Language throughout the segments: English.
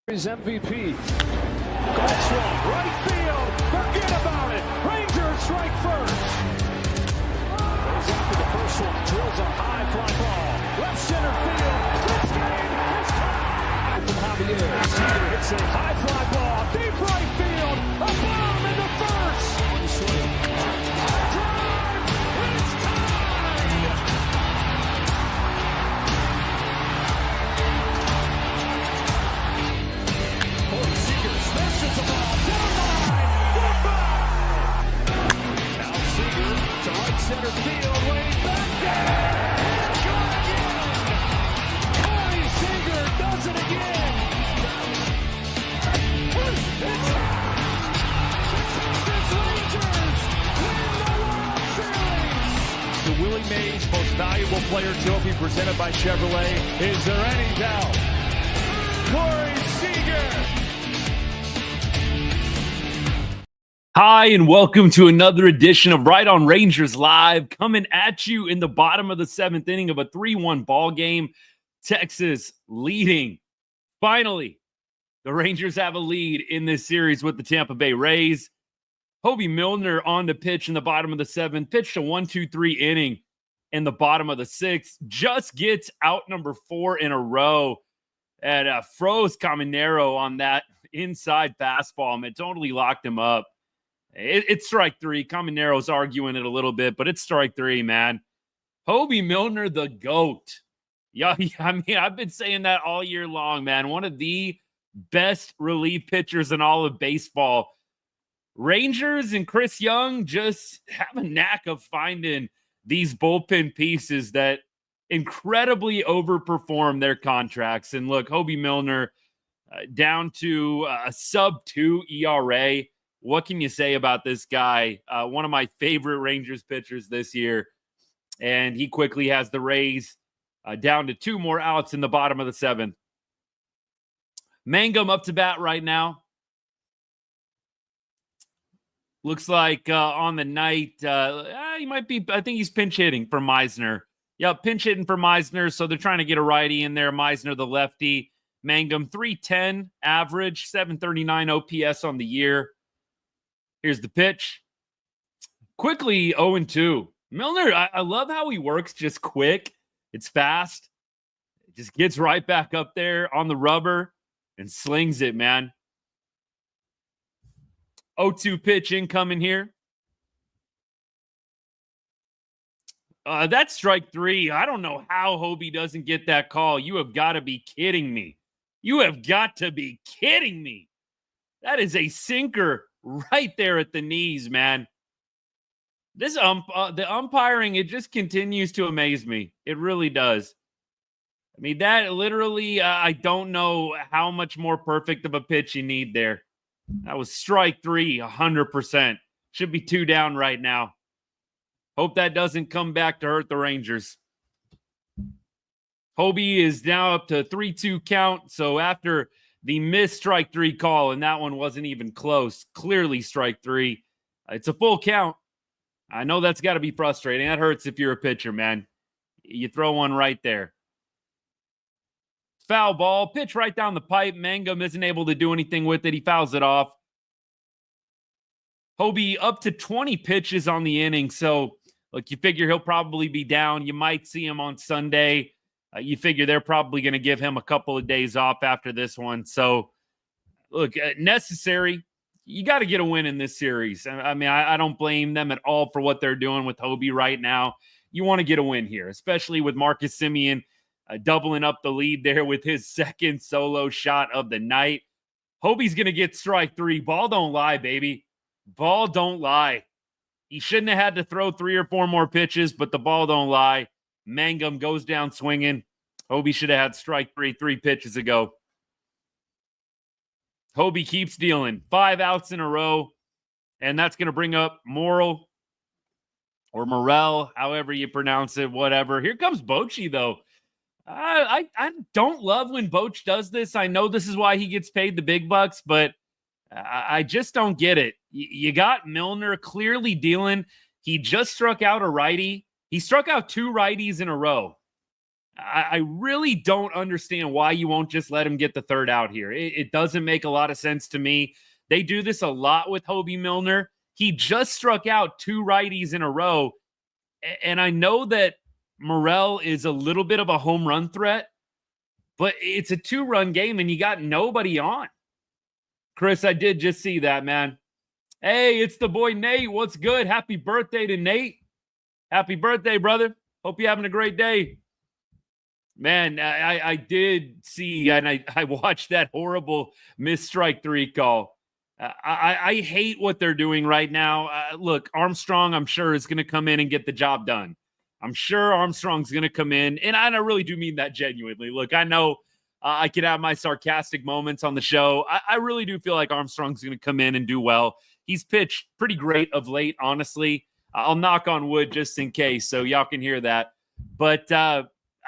His MVP. That's one. Right field. Forget about it. Rangers strike first. Goes after the first one. Drills a high fly ball. Left center field. This game is tied. From Javier. Seager hits a high fly ball. Deep right field. A bomb in the first. One swing. Drive. It's tied. Seager smashes the ball down the line. Goodbye. Now Seager to right center field. Way back there. Good again. Corey Seager does it again. It's Rangers win the World Series. The Willie Mays Most Valuable Player Trophy presented by Chevrolet. Is there any doubt? Corey Seager. Hi, and welcome to another edition of Right on Rangers Live, coming at you in the bottom of the seventh inning of a 3-1 ball game. Texas leading. Finally, the Rangers have a lead in this series with the Tampa Bay Rays. Hobie Milner on the pitch in the bottom of the seventh, pitched a 1-2-3 inning in the bottom of the sixth, just gets out number 4 in a row and froze Caminero on that inside fastball. Man, totally locked him up. It's strike 3. Caminero's arguing it a little bit, but it's strike 3, man. Hobie Milner, the GOAT. Yeah, I mean, I've been saying that all year long, man. One of the best relief pitchers in all of baseball. Rangers and Chris Young just have a knack of finding these bullpen pieces that incredibly overperform their contracts. And look, Hobie Milner down to a sub-2 ERA. What can you say about this guy? One of my favorite Rangers pitchers this year. And he quickly has the Rays down to 2 more outs in the bottom of the seventh. Mangum up to bat right now. Looks like on the night, he might be, I think he's pinch hitting for Meisner. Yep, pinch hitting for Meisner. So they're trying to get a righty in there. Meisner, the lefty. Mangum, 310 average, 739 OPS on the year. Here's the pitch. Quickly 0-2. Milner, I love how he works just quick. It's fast. It just gets right back up there on the rubber and slings it, man. 0-2 pitch incoming here. That's strike 3. I don't know how Hobie doesn't get that call. You have got to be kidding me. You have got to be kidding me. That is a sinker right there at the knees, man. This the umpiring, it just continues to amaze me. It really does. I mean, that literally, I don't know how much more perfect of a pitch you need there. That was strike 3, 100%. Should be 2 down right now. Hope that doesn't come back to hurt the Rangers. Hobie is now up to 3-2 count. So after the missed strike 3 call, and that one wasn't even close. Clearly strike 3. It's a full count. I know that's got to be frustrating. That hurts if you're a pitcher, man. You throw one right there. Foul ball. Pitch right down the pipe. Mangum isn't able to do anything with it. He fouls it off. Hobie up to 20 pitches on the inning. So, look, you figure he'll probably be down. You might see him on Sunday. You figure they're probably going to give him a couple of days off after this one. So, look, necessary. You got to get a win in this series. I mean, I don't blame them at all for what they're doing with Hobie right now. You want to get a win here, especially with Marcus Semien doubling up the lead there with his second solo shot of the night. Hobie's going to get strike 3. Ball don't lie, baby. Ball don't lie. He shouldn't have had to throw 3 or 4 more pitches, but the ball don't lie. Mangum goes down swinging. Hobie should have had strike 3 pitches ago. Hobie keeps dealing. 5 outs in a row. And that's going to bring up Morrell or Morel, however you pronounce it, whatever. Here comes Bochy, though. I don't love when Boch does this. I know this is why he gets paid the big bucks, but I just don't get it. You got Milner clearly dealing. He just struck out a righty. He struck out 2 righties in a row. I really don't understand why you won't just let him get the third out here. It doesn't make a lot of sense to me. They do this a lot with Hobie Milner. He just struck out 2 righties in a row. And I know that Morel is a little bit of a home run threat, but it's a 2-run game and you got nobody on. Chris, I did just see that, man. Hey, it's the boy Nate. What's good? Happy birthday to Nate. Happy birthday, brother. Hope you're having a great day. Man, I did see, and I watched that horrible missed strike 3 call. I hate what they're doing right now. Look, Armstrong, I'm sure, is going to come in and get the job done. I'm sure Armstrong's going to come in, and I really do mean that genuinely. Look, I know I could have my sarcastic moments on the show. I really do feel like Armstrong's going to come in and do well. He's pitched pretty great of late, honestly. I'll knock on wood just in case, so y'all can hear that. But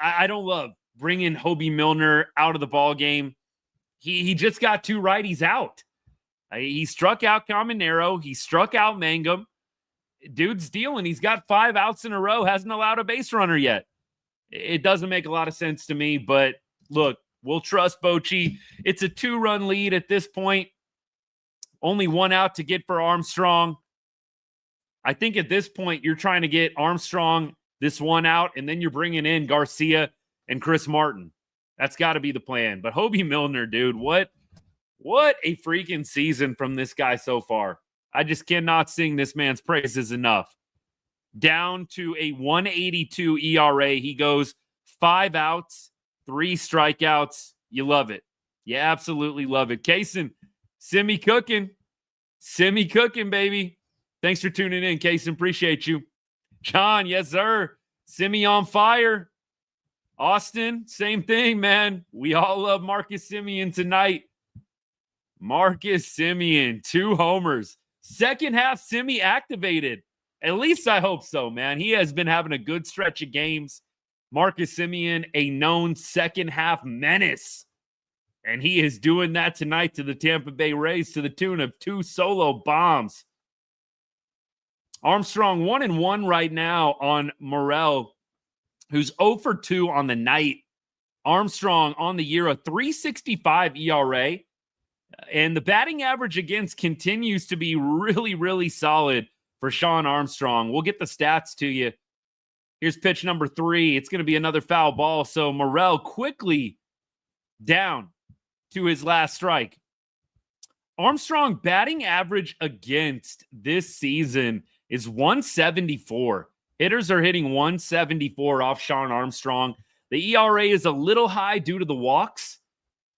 I don't love bringing Hobie Milner out of the ball game. He just got 2 righties out. He struck out Caminero. He struck out Mangum. Dude's dealing. He's got 5 outs in a row. Hasn't allowed a base runner yet. It doesn't make a lot of sense to me, but look, we'll trust Bochy. It's a 2-run lead at this point. Only 1 out to get for Armstrong. I think at this point, you're trying to get Armstrong this 1 out, and then you're bringing in Garcia and Chris Martin. That's got to be the plan. But Hobie Milner, dude, what a freaking season from this guy so far. I just cannot sing this man's praises enough. Down to a 1.82 ERA. He goes 5 outs, 3 strikeouts. You love it. You absolutely love it. Kaysen, Simi cooking, baby. Thanks for tuning in, Kaysen. Appreciate you. John, yes, sir. Simi on fire. Austin, same thing, man. We all love Marcus Semien tonight. Marcus Semien, 2 homers. Second half, Simi activated. At least I hope so, man. He has been having a good stretch of games. Marcus Semien, a known second half menace. And he is doing that tonight to the Tampa Bay Rays to the tune of 2 solo bombs. Armstrong 1-1 right now on Morel, who's 0 for 2 on the night. Armstrong on the year, a 3.65 ERA. And the batting average against continues to be really, really solid for Sean Armstrong. We'll get the stats to you. Here's pitch number 3. It's going to be another foul ball. So Morel quickly down to his last strike. Armstrong batting average against this season is 174. Hitters are hitting 174 off Sean Armstrong. The ERA is a little high due to the walks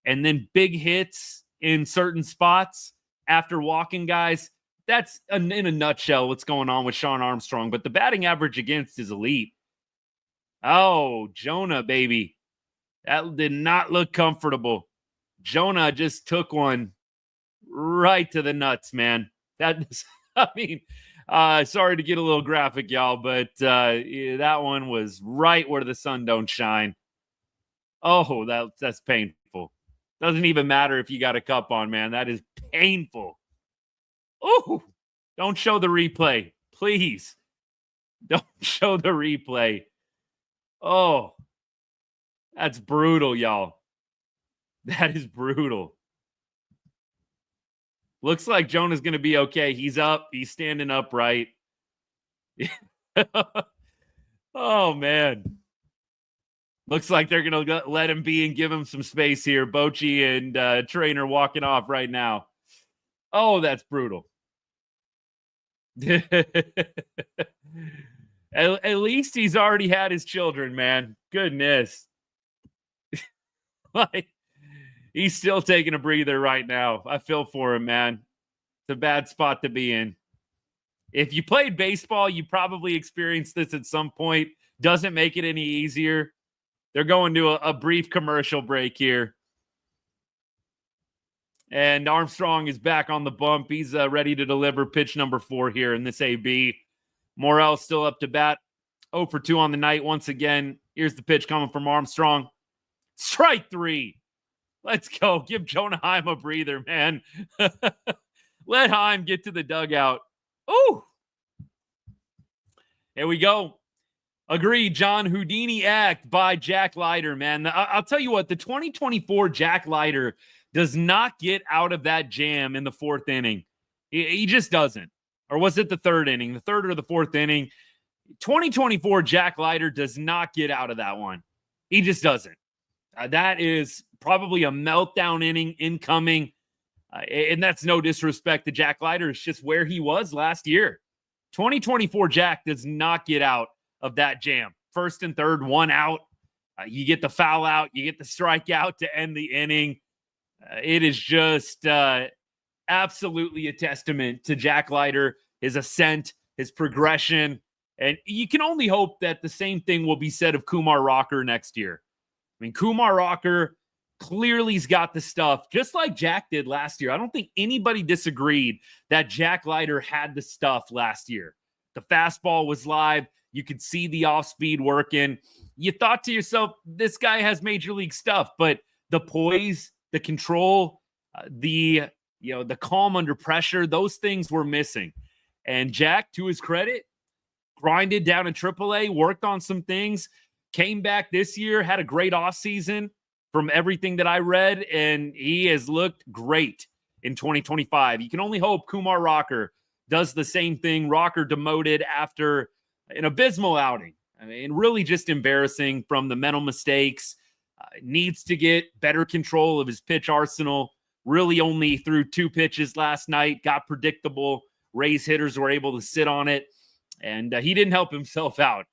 and then big hits in certain spots after walking guys. That's in a nutshell what's going on with Sean Armstrong, but the batting average against is elite. Oh, Jonah, baby. That did not look comfortable. Jonah just took one right to the nuts, man. Sorry to get a little graphic, y'all, but that one was right where the sun don't shine. Oh, that's painful. Doesn't even matter if you got a cup on, man. That is painful. Oh, don't show the replay, please. Don't show the replay. Oh, that's brutal, y'all. That is brutal. Looks like Jonah's going to be okay. He's up. He's standing upright. Oh, man. Looks like they're going to let him be and give him some space here. Bochy and Trainer walking off right now. Oh, that's brutal. At least he's already had his children, man. Goodness. Like, he's still taking a breather right now. I feel for him, man. It's a bad spot to be in. If you played baseball, you probably experienced this at some point. Doesn't make it any easier. They're going to a brief commercial break here. And Armstrong is back on the bump. He's ready to deliver pitch number 4 here in this AB. Morel still up to bat. 0 for 2 on the night once again. Here's the pitch coming from Armstrong. Strike 3. Let's go. Give Jonah Heim a breather, man. Let Heim get to the dugout. Ooh. Here we go. Agreed, John. Houdini act by Jack Leiter, man. I'll tell you what, the 2024 Jack Leiter does not get out of that jam in the fourth inning. He just doesn't. Or was it the third inning? The third or the fourth inning? 2024 Jack Leiter does not get out of that one. He just doesn't. That is probably a meltdown inning incoming. And that's no disrespect to Jack Leiter. It's just where he was last year. 2024 Jack does not get out of that jam. First and third, one out. You get the foul out. You get the strikeout to end the inning. It is just absolutely a testament to Jack Leiter, his ascent, his progression. And you can only hope that the same thing will be said of Kumar Rocker next year. I mean, Kumar Rocker clearly's got the stuff, just like Jack did last year. I don't think anybody disagreed that Jack Leiter had the stuff last year. The fastball was live. You could see the off-speed working. You thought to yourself, this guy has major league stuff, but the poise, the control, the calm under pressure, those things were missing. And Jack, to his credit, grinded down in AAA, worked on some things, came back this year, had a great offseason from everything that I read, and he has looked great in 2025. You can only hope Kumar Rocker does the same thing. Rocker demoted after an abysmal outing. I mean, really just embarrassing from the mental mistakes. Needs to get better control of his pitch arsenal. Really only threw 2 pitches last night, got predictable. Rays hitters were able to sit on it, and he didn't help himself out.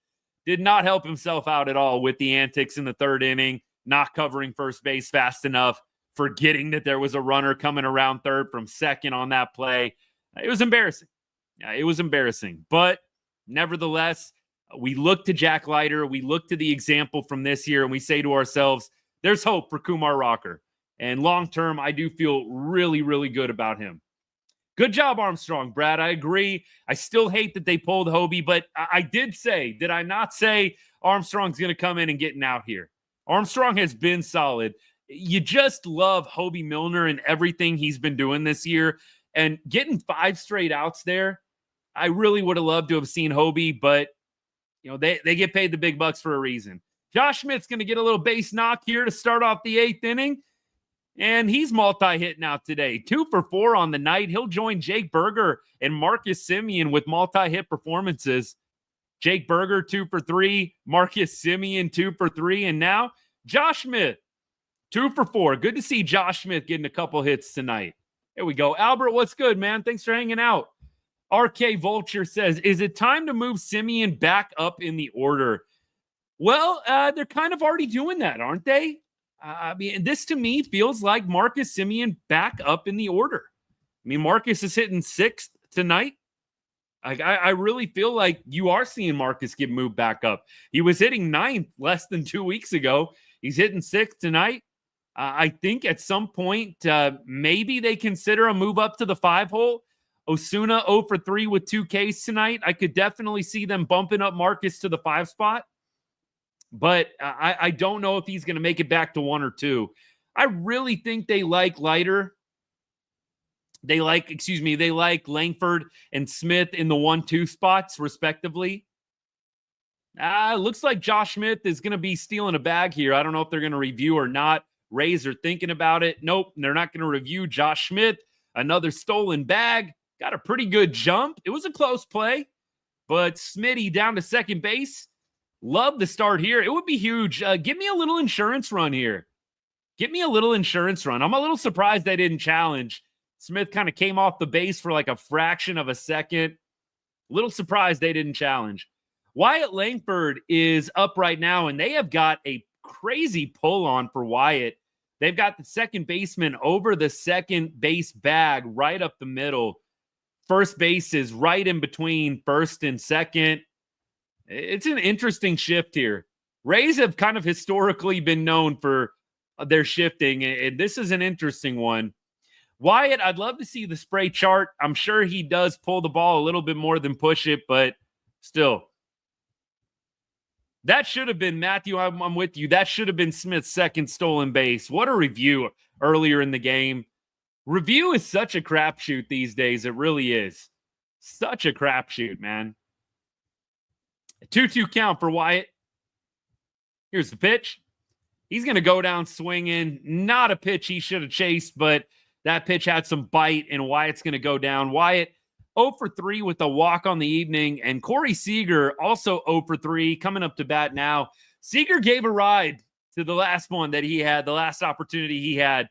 Did not help himself out at all with the antics in the third inning, not covering first base fast enough, forgetting that there was a runner coming around third from second on that play. It was embarrassing. It was embarrassing. But nevertheless, we look to Jack Leiter. We look to the example from this year, and we say to ourselves, there's hope for Kumar Rocker. And long-term, I do feel really, really good about him. Good job, Armstrong, Brad. I agree. I still hate that they pulled Hobie, but I did I not say Armstrong's going to come in and get out here? Armstrong has been solid. You just love Hobie Milner and everything he's been doing this year. And getting 5 straight outs there, I really would have loved to have seen Hobie, but they get paid the big bucks for a reason. Josh Smith's going to get a little base knock here to start off the 8th inning. And he's multi-hitting out today. 2 for 4 on the night. He'll join Jake Berger and Marcus Semien with multi-hit performances. Jake Berger, 2 for 3. Marcus Semien, 2 for 3. And now, Josh Smith, 2 for 4. Good to see Josh Smith getting a couple hits tonight. There we go. Albert, what's good, man? Thanks for hanging out. RK Vulture says, is it time to move Semien back up in the order? Well, they're kind of already doing that, aren't they? I mean, this to me feels like Marcus Semien back up in the order. I mean, Marcus is hitting 6th tonight. I really feel like you are seeing Marcus get moved back up. He was hitting 9th less than 2 weeks ago. He's hitting 6th tonight. I think at some point, maybe they consider a move up to the 5-hole. Osuna 0 for 3 with 2 Ks tonight. I could definitely see them bumping up Marcus to the 5 spot. But I don't know if he's going to make it back to 1 or 2. I really think they like Leiter. They like Langford and Smith in the 1-2 spots, respectively. Looks like Josh Smith is going to be stealing a bag here. I don't know if they're going to review or not. Rays are thinking about it. Nope, they're not going to review Josh Smith. Another stolen bag. Got a pretty good jump. It was a close play. But Smitty down to second base. Love the start here. It would be huge. Give me a little insurance run here. Get me a little insurance run. I'm a little surprised they didn't challenge. Smith kind of came off the base for like a fraction of a second. A little surprised they didn't challenge. Wyatt Langford is up right now, and they have got a crazy pull on for Wyatt. They've got the second baseman over the second base bag right up the middle. First base is right in between first and second. It's an interesting shift here. Rays have kind of historically been known for their shifting, and this is an interesting one. Wyatt, I'd love to see the spray chart. I'm sure he does pull the ball a little bit more than push it, but still. That should have been, Matthew, I'm with you. That should have been Smith's second stolen base. What a review earlier in the game. Review is such a crapshoot these days. It really is. Such a crapshoot, man. 2-2 count for Wyatt. Here's the pitch. He's going to go down swinging. Not a pitch he should have chased, but that pitch had some bite, and Wyatt's going to go down. Wyatt 0 for 3 with a walk on the evening, and Corey Seager also 0 for 3 coming up to bat now. Seager gave a ride to the last one that he had, the last opportunity he had.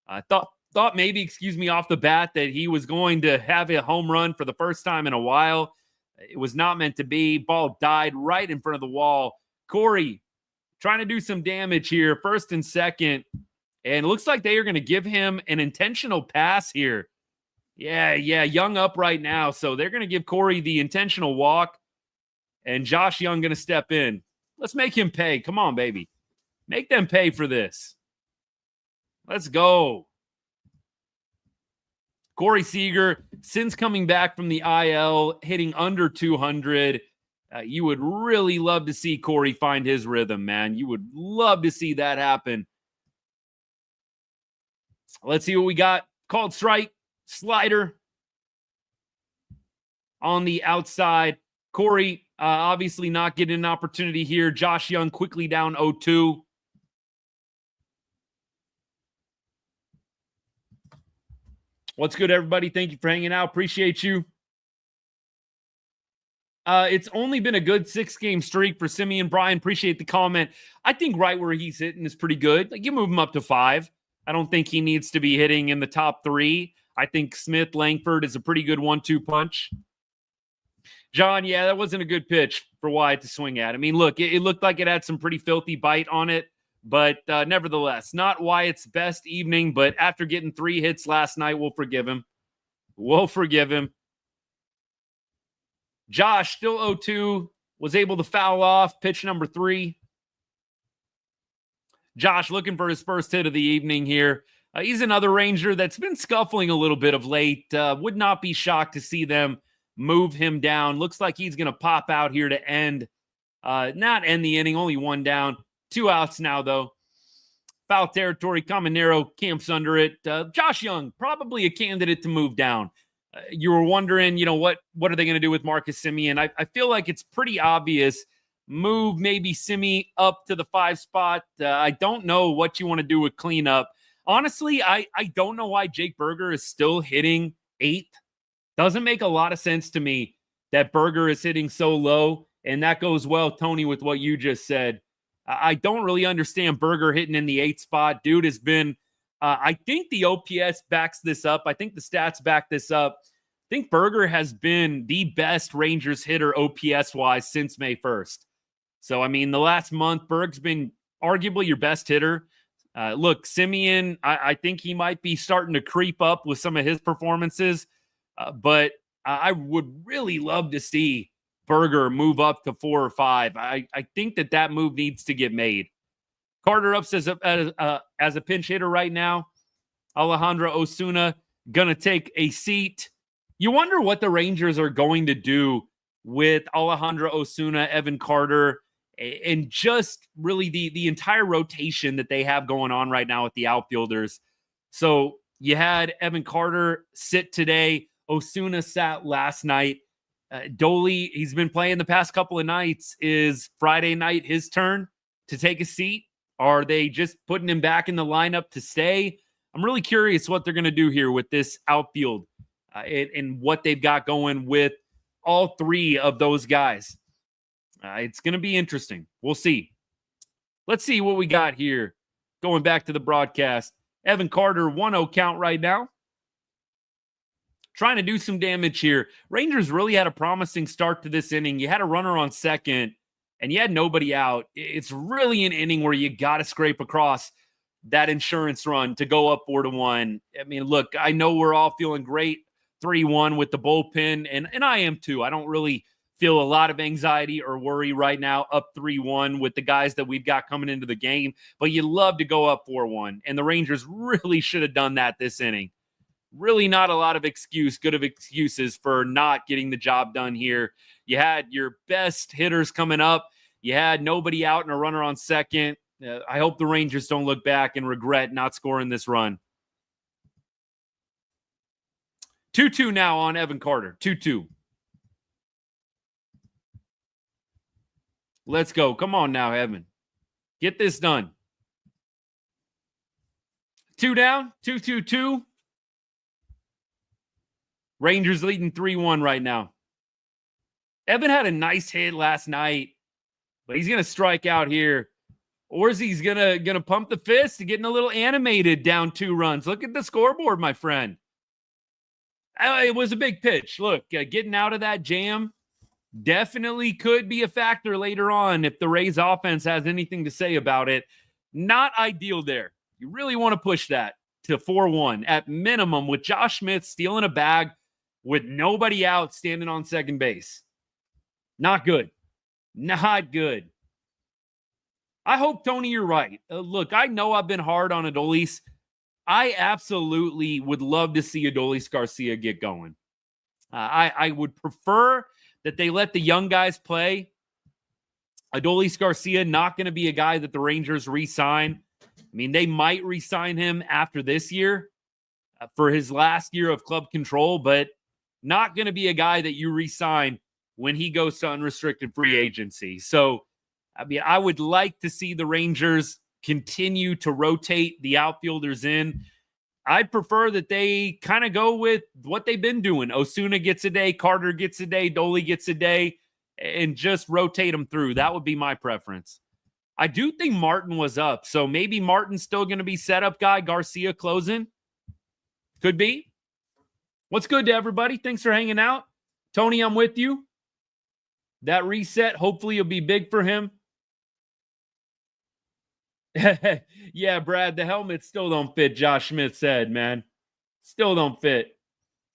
I thought maybe, off the bat that he was going to have a home run for the first time in a while. It was not meant to be. Ball died right in front of the wall. Corey trying to do some damage here, first and second. And it looks like they are going to give him an intentional pass here. Yeah, Young up right now. So they're going to give Corey the intentional walk. And Josh Young going to step in. Let's make him pay. Come on, baby. Make them pay for this. Let's go. Corey Seager, since coming back from the IL, hitting under 200. You would really love to see Corey find his rhythm, man. You would love to see that happen. Let's see what we got. Called strike, slider on the outside. Corey obviously not getting an opportunity here. Josh Young quickly down 0-2. What's good, everybody? Thank you for hanging out. Appreciate you. It's only been a good 6-game streak for Semien. Brian, appreciate the comment. I think right where he's hitting is pretty good. Like, you move him up to 5. I don't think he needs to be hitting in the top 3. I think Smith, Langford is a pretty good 1-2 punch. John, yeah, that wasn't a good pitch for Wyatt to swing at. I mean, look, it looked like it had some pretty filthy bite on it, but nevertheless, not Wyatt's best evening, but after getting 3 hits last night, we'll forgive him. We'll forgive him. Josh, still 0-2, was able to foul off pitch number 3. Josh looking for his first hit of the evening here. He's another Ranger that's been scuffling a little bit of late. Would not be shocked to see them move him down. Looks like he's going to pop out here to not end the inning, only 1 down. 2 outs now, though. Foul territory, Caminero camps under it. Josh Young, probably a candidate to move down. You were wondering, what are they going to do with Marcus Semien? I feel like it's pretty obvious. Move maybe Semien up to the 5 spot. I don't know what you want to do with cleanup. Honestly, I don't know why Jake Berger is still hitting 8th. Doesn't make a lot of sense to me that Berger is hitting so low, and that goes well, Tony, with what you just said. I don't really understand Berger hitting in the 8th spot. Dude has been I think the OPS backs this up. I think the stats back this up. I think Berger has been the best Rangers hitter OPS-wise since May 1st. So, I mean, the last month, Berg's been arguably your best hitter. Look, Semien, I think he might be starting to creep up with some of his performances, but I would really love to see Berger move up to 4 or 5. I think that move needs to get made. Carter ups as a pinch hitter right now. Alejandro Osuna going to take a seat. You wonder what the Rangers are going to do with Alejandro Osuna, Evan Carter, and just really the entire rotation that they have going on right now with the outfielders. So you had Evan Carter sit today. Osuna sat last night. Doley, he's been playing the past couple of nights. Is Friday night his turn to take a seat? Are they just putting him back in the lineup to stay? I'm really curious what they're going to do here with this outfield and what they've got going with all 3 of those guys. It's going to be interesting. We'll see. Let's see what we got here. Going back to the broadcast. Evan Carter, 1-0 count right now. Trying to do some damage here. Rangers really had a promising start to this inning. You had a runner on second, and you had nobody out. It's really an inning where you got to scrape across that insurance run to go up 4-1. I mean, look, I know we're all feeling great 3-1 with the bullpen, and I am too. I don't really feel a lot of anxiety or worry right now up 3-1 with the guys that we've got coming into the game, but you love to go up 4-1, and the Rangers really should have done that this inning. Really not a lot of excuses for not getting the job done here. You had your best hitters coming up. You had nobody out and a runner on second. I hope the Rangers don't look back and regret not scoring this run. 2-2 now on Evan Carter. 2-2. Let's go. Come on now, Evan. Get this done. 2 down, 2-2-2. Rangers leading 3-1 right now. Evan had a nice hit last night, but he's going to strike out here. Or is he's gonna pump the fist and getting a little animated down 2 runs? Look at the scoreboard, my friend. It was a big pitch. Look, getting out of that jam definitely could be a factor later on if the Rays offense has anything to say about it. Not ideal there. You really want to push that to 4-1 at minimum with Josh Smith stealing a bag with nobody out standing on second base. Not good. Not good. I hope, Tony, you're right. Look, I know I've been hard on Adolis. I absolutely would love to see Adolis Garcia get going. I would prefer that they let the young guys play. Adolis Garcia not going to be a guy that the Rangers re-sign. I mean, they might re-sign him after this year for his last year of club control, but not going to be a guy that you re-sign when he goes to unrestricted free agency. So, I mean, I would like to see the Rangers continue to rotate the outfielders in. I'd prefer that they kind of go with what they've been doing. Osuna gets a day, Carter gets a day, Dolly gets a day, and just rotate them through. That would be my preference. I do think Martin was up, so maybe Martin's still going to be setup guy, Garcia closing. Could be. What's good to everybody? Thanks for hanging out. Tony, I'm with you. That reset, hopefully, will be big for him. Yeah, Brad, the helmets still don't fit, Josh Smith said, man. Still don't fit.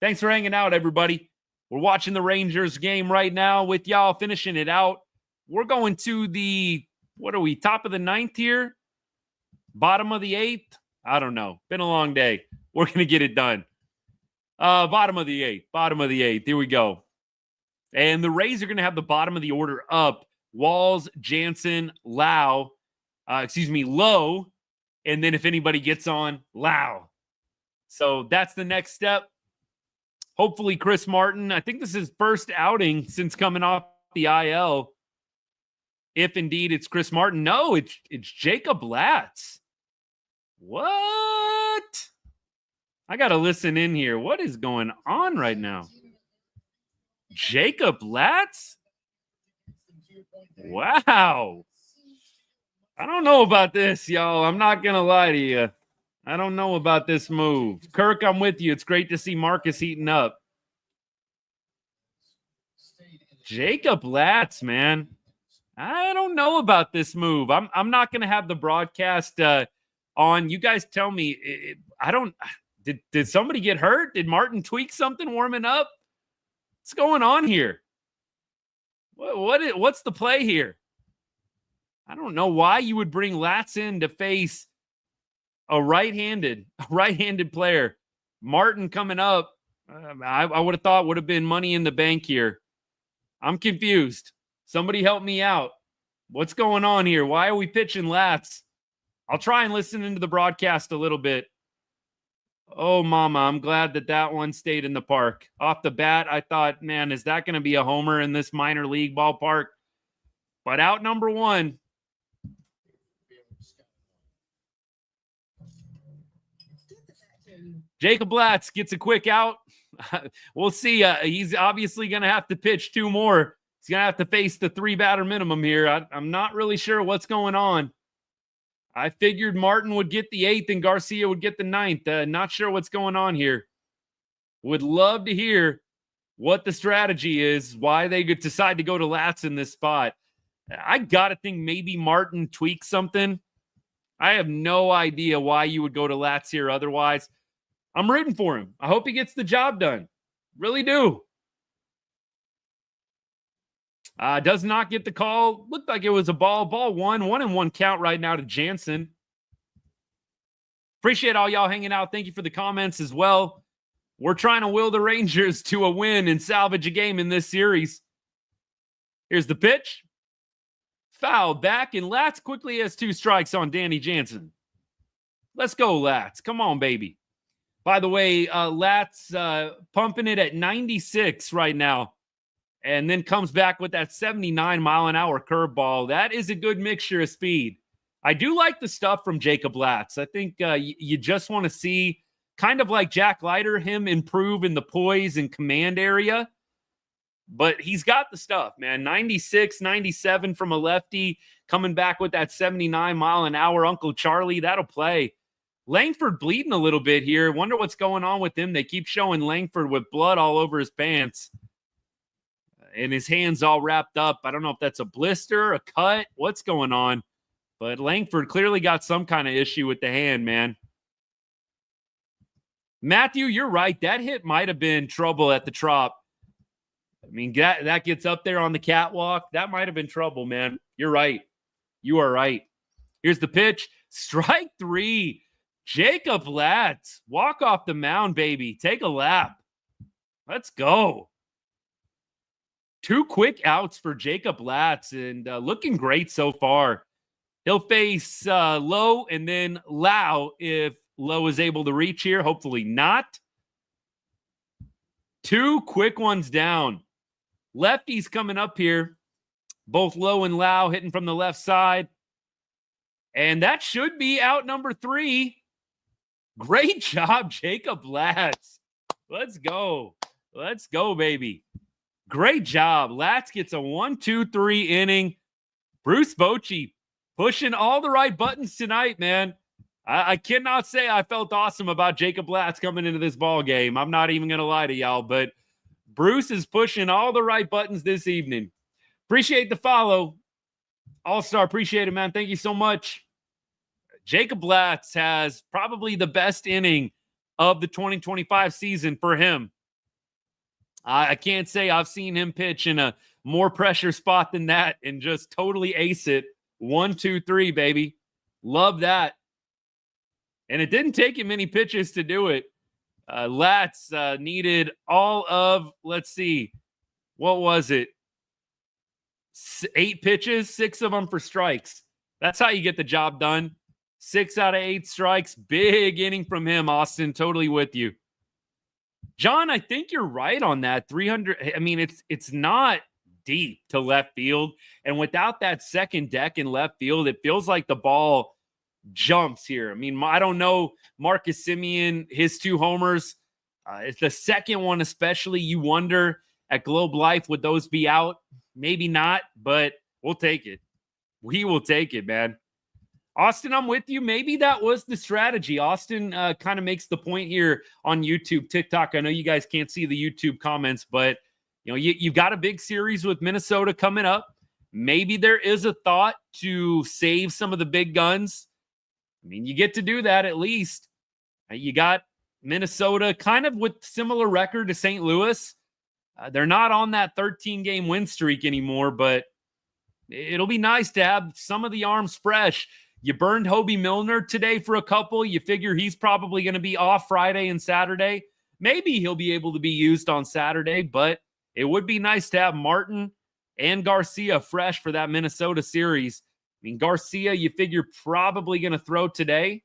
Thanks for hanging out, everybody. We're watching the Rangers game right now with y'all, finishing it out. We're going to the, what are we, top of the 9th here? Bottom of the 8th? I don't know. Been a long day. We're going to get it done. Bottom of the 8th. Bottom of the 8th. Here we go. And the Rays are going to have the bottom of the order up. Walls, Jansen, Lowe, and then if anybody gets on, Lau. So that's the next step. Hopefully Chris Martin, I think this is his first outing since coming off the IL. If indeed it's Chris Martin. No, it's Jacob Latz. What? I got to listen in here. What is going on right now? Jacob Latz? Wow. I don't know about this, y'all. I'm not going to lie to you. I don't know about this move. Kirk, I'm with you. It's great to see Marcus heating up. Jacob Latz, man. I don't know about this move. I'm not going to have the broadcast on. You guys tell me. Did somebody get hurt? Did Martin tweak something warming up? What's going on here? What's the play here? I don't know why you would bring Latz in to face a right-handed player. Martin coming up, I would have thought would have been money in the bank here. I'm confused. Somebody help me out. What's going on here? Why are we pitching Latz? I'll try and listen into the broadcast a little bit. Oh, mama, I'm glad that one stayed in the park. Off the bat, I thought, man, is that going to be a homer in this minor league ballpark? But out number 1. Jacob Latz gets a quick out. We'll see. He's obviously going to have to pitch 2 more. He's going to have to face the 3-batter minimum here. I'm not really sure what's going on. I figured Martin would get the 8th and Garcia would get the 9th. Not sure what's going on here. Would love to hear what the strategy is, why they could decide to go to Latz in this spot. I got to think maybe Martin tweaked something. I have no idea why you would go to Latz here otherwise. I'm rooting for him. I hope he gets the job done. Really do. Does not get the call. Looked like it was a ball. Ball 1-1 count right now to Jansen. Appreciate all y'all hanging out. Thank you for the comments as well. We're trying to will the Rangers to a win and salvage a game in this series. Here's the pitch. Foul back, and Latz quickly has 2 strikes on Danny Jansen. Let's go, Latz. Come on, baby. By the way, Latz pumping it at 96 right now. and then comes back with that 79-mile-an-hour curveball. That is a good mixture of speed. I do like the stuff from Jacob Latz. I think you just want to see, kind of like Jack Leiter, him improve in the poise and command area. But he's got the stuff, man. 96, 97 from a lefty, coming back with that 79-mile-an-hour Uncle Charlie. That'll play. Langford bleeding a little bit here. Wonder what's going on with him. They keep showing Langford with blood all over his pants. And his hands all wrapped up. I don't know if that's a blister, a cut, what's going on. But Langford clearly got some kind of issue with the hand, man. Matthew, you're right. That hit might have been trouble at the Trop. I mean, that gets up there on the catwalk. That might have been trouble, man. You're right. You are right. Here's the pitch. Strike 3. Jacob Latz. Walk off the mound, baby. Take a lap. Let's go. 2 quick outs for Jacob Latz, and looking great so far. He'll face Lowe and then Lau if Lowe is able to reach here. Hopefully not. 2 quick ones down. Lefties coming up here. Both Lowe and Lau hitting from the left side. And that should be out number 3. Great job, Jacob Latz. Let's go. Let's go, baby. Great job. Latz gets a 1-2-3 inning. Bruce Bochy pushing all the right buttons tonight, man. I cannot say I felt awesome about Jacob Latz coming into this ball game. I'm not even going to lie to y'all, but Bruce is pushing all the right buttons this evening. Appreciate the follow. All-Star, appreciate it, man. Thank you so much. Jacob Latz has probably the best inning of the 2025 season for him. I can't say I've seen him pitch in a more pressure spot than that and just totally ace it. 1-2-3, baby. Love that. And it didn't take him many pitches to do it. Latz needed all of, let's see, what was it? 8 pitches, 6 of them for strikes. That's how you get the job done. 6 out of 8 strikes. Big inning from him, Austin. Totally with you. John, I think you're right on that. 300. I mean, it's not deep to left field. And without that second deck in left field, it feels like the ball jumps here. I mean, I don't know Marcus Semien, his 2 homers. It's the second one especially. You wonder at Globe Life, would those be out? Maybe not, but we'll take it. We will take it, man. Austin, I'm with you. Maybe that was the strategy. Austin kind of makes the point here on YouTube, TikTok. I know you guys can't see the YouTube comments, but you know, you've got a big series with Minnesota coming up. Maybe there is a thought to save some of the big guns. I mean, you get to do that at least. You got Minnesota kind of with similar record to St. Louis. They're not on that 13-game win streak anymore, but it'll be nice to have some of the arms fresh. You burned Hobie Milner today for a couple. You figure he's probably going to be off Friday and Saturday. Maybe he'll be able to be used on Saturday, but it would be nice to have Martin and Garcia fresh for that Minnesota series. I mean, Garcia, you figure probably going to throw today.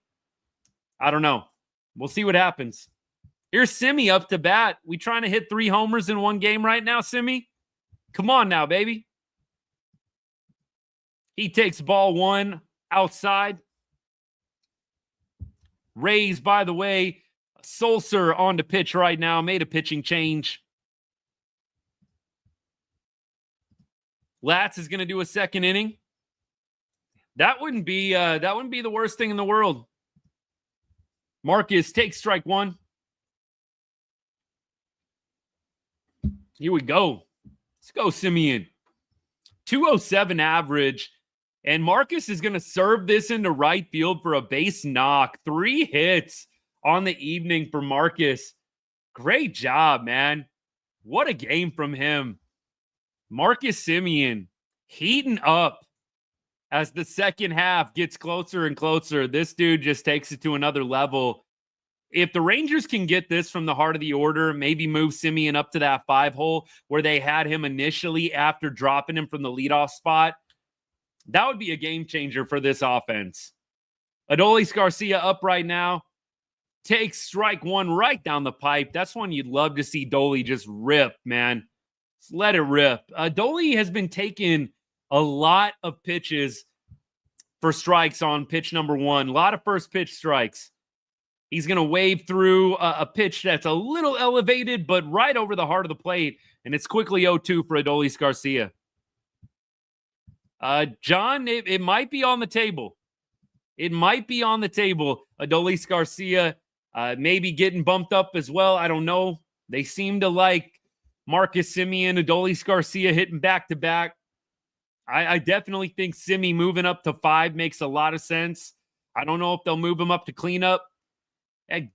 I don't know. We'll see what happens. Here's Semien up to bat. We trying to hit 3 homers in one game right now, Semien? Come on now, baby. He takes ball 1 outside. Rays, by the way, Sulcer on the pitch right now. Made a pitching change. Latz is going to do a second inning. That wouldn't be the worst thing in the world. Marcus takes strike 1. Here we go. Let's go, Semien. 207 average. And Marcus is going to serve this into right field for a base knock. 3 hits on the evening for Marcus. Great job, man. What a game from him. Marcus Semien heating up as the second half gets closer and closer. This dude just takes it to another level. If the Rangers can get this from the heart of the order, maybe move Semien up to that 5 hole where they had him initially after dropping him from the leadoff spot, that would be a game changer for this offense. Adolis Garcia up right now. Takes strike 1 right down the pipe. That's one you'd love to see Dolly just rip, man. let it rip. Dolly has been taking a lot of pitches for strikes on pitch number 1. A lot of first pitch strikes. He's going to wave through a pitch that's a little elevated, but right over the heart of the plate, and it's quickly 0-2 for Adolis Garcia. John, it might be on the table. It might be on the table. Adolis Garcia maybe getting bumped up as well. I don't know. They seem to like Marcus Semien, Adolis Garcia hitting back-to-back. I definitely think Semien moving up to 5 makes a lot of sense. I don't know if they'll move him up to cleanup.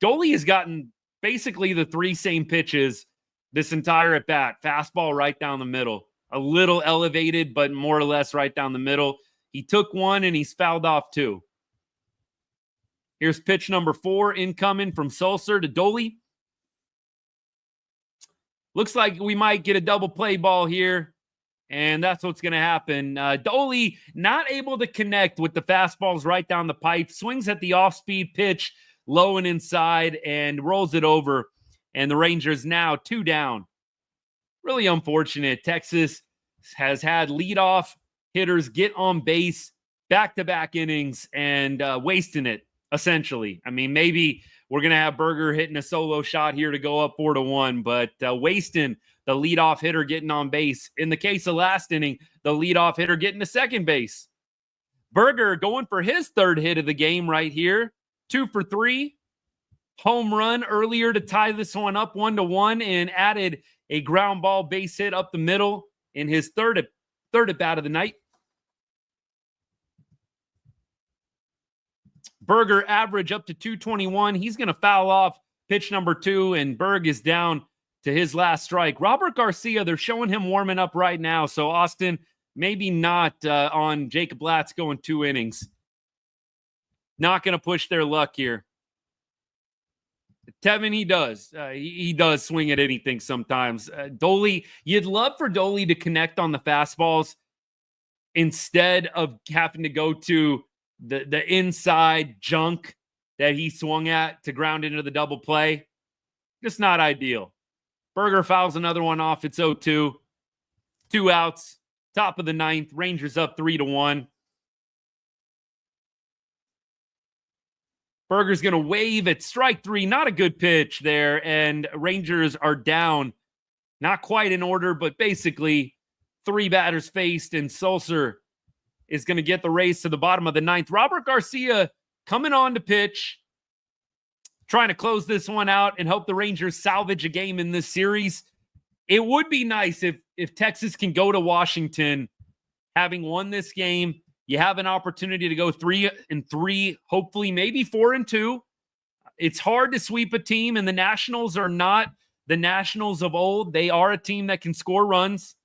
Dolly has gotten basically the 3 same pitches this entire at-bat. Fastball right down the middle. A little elevated, but more or less right down the middle. He took 1, and he's fouled off 2. Here's pitch number 4 incoming from Sulcer to Dolly. Looks like we might get a double play ball here, and that's what's going to happen. Dolly not able to connect with the fastballs right down the pipe. Swings at the off-speed pitch, low and inside, and rolls it over. And the Rangers now 2 down. Really unfortunate. Texas has had leadoff hitters get on base back-to-back innings and wasting it, essentially. I mean, maybe we're going to have Berger hitting a solo shot here to go up 4-1, but wasting the leadoff hitter getting on base. In the case of last inning, the leadoff hitter getting to second base. Berger going for his 3rd hit of the game right here. 2 for 3. Home run earlier to tie this one up 1-1 and added a ground ball base hit up the middle in his third at bat of the night. Berger average up to 221. He's going to foul off pitch number 2, and Berg is down to his last strike. Robert Garcia, they're showing him warming up right now. So, Austin, maybe not on Jacob Latz going 2 innings. Not going to push their luck here. Tevin, he does. He does swing at anything sometimes. Dolly, you'd love for Dolly to connect on the fastballs instead of having to go to the inside junk that he swung at to ground into the double play. Just not ideal. Berger fouls another one off. It's 0-2. 2 outs. Top of the 9th. Rangers up 3-1. Berger's going to wave at strike 3. Not a good pitch there. And Rangers are down. Not quite in order, but basically 3 batters faced. And Sulcer is going to get the Rays to the bottom of the 9th. Robert Garcia coming on to pitch. Trying to close this one out and hope the Rangers salvage a game in this series. It would be nice if Texas can go to Washington having won this game. You have an opportunity to go 3-3, hopefully maybe 4-2. It's hard to sweep a team, and the Nationals are not the Nationals of old. They are a team that can score runs.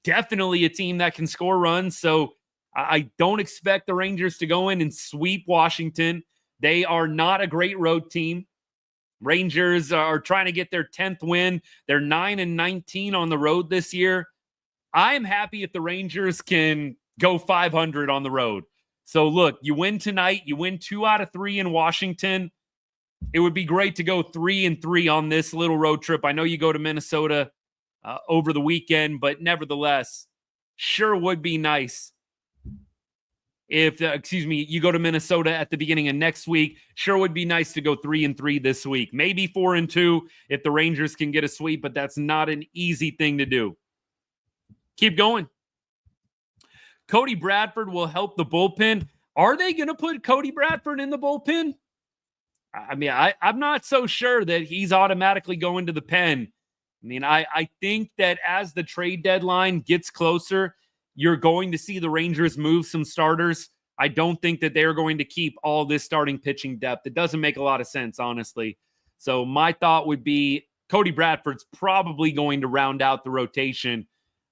Definitely a team that can score runs. So I don't expect the Rangers to go in and sweep Washington. They are not a great road team. Rangers are trying to get their 10th win. They're 9-19 on the road this year. I'm happy if the Rangers can go 500 on the road. So look, you win tonight. You win 2 out of 3 in Washington. It would be great to go 3-3 on this little road trip. I know you go to Minnesota over the weekend, but nevertheless, sure would be nice if, you go to Minnesota at the beginning of next week. Sure would be nice to go 3-3 this week. Maybe 4-2 if the Rangers can get a sweep, but that's not an easy thing to do. Keep going. Cody Bradford will help the bullpen. Are they going to put Cody Bradford in the bullpen? I mean, I'm not so sure that he's automatically going to the pen. I mean, I think that as the trade deadline gets closer, you're going to see the Rangers move some starters. I don't think that they're going to keep all this starting pitching depth. It doesn't make a lot of sense, honestly. So my thought would be Cody Bradford's probably going to round out the rotation.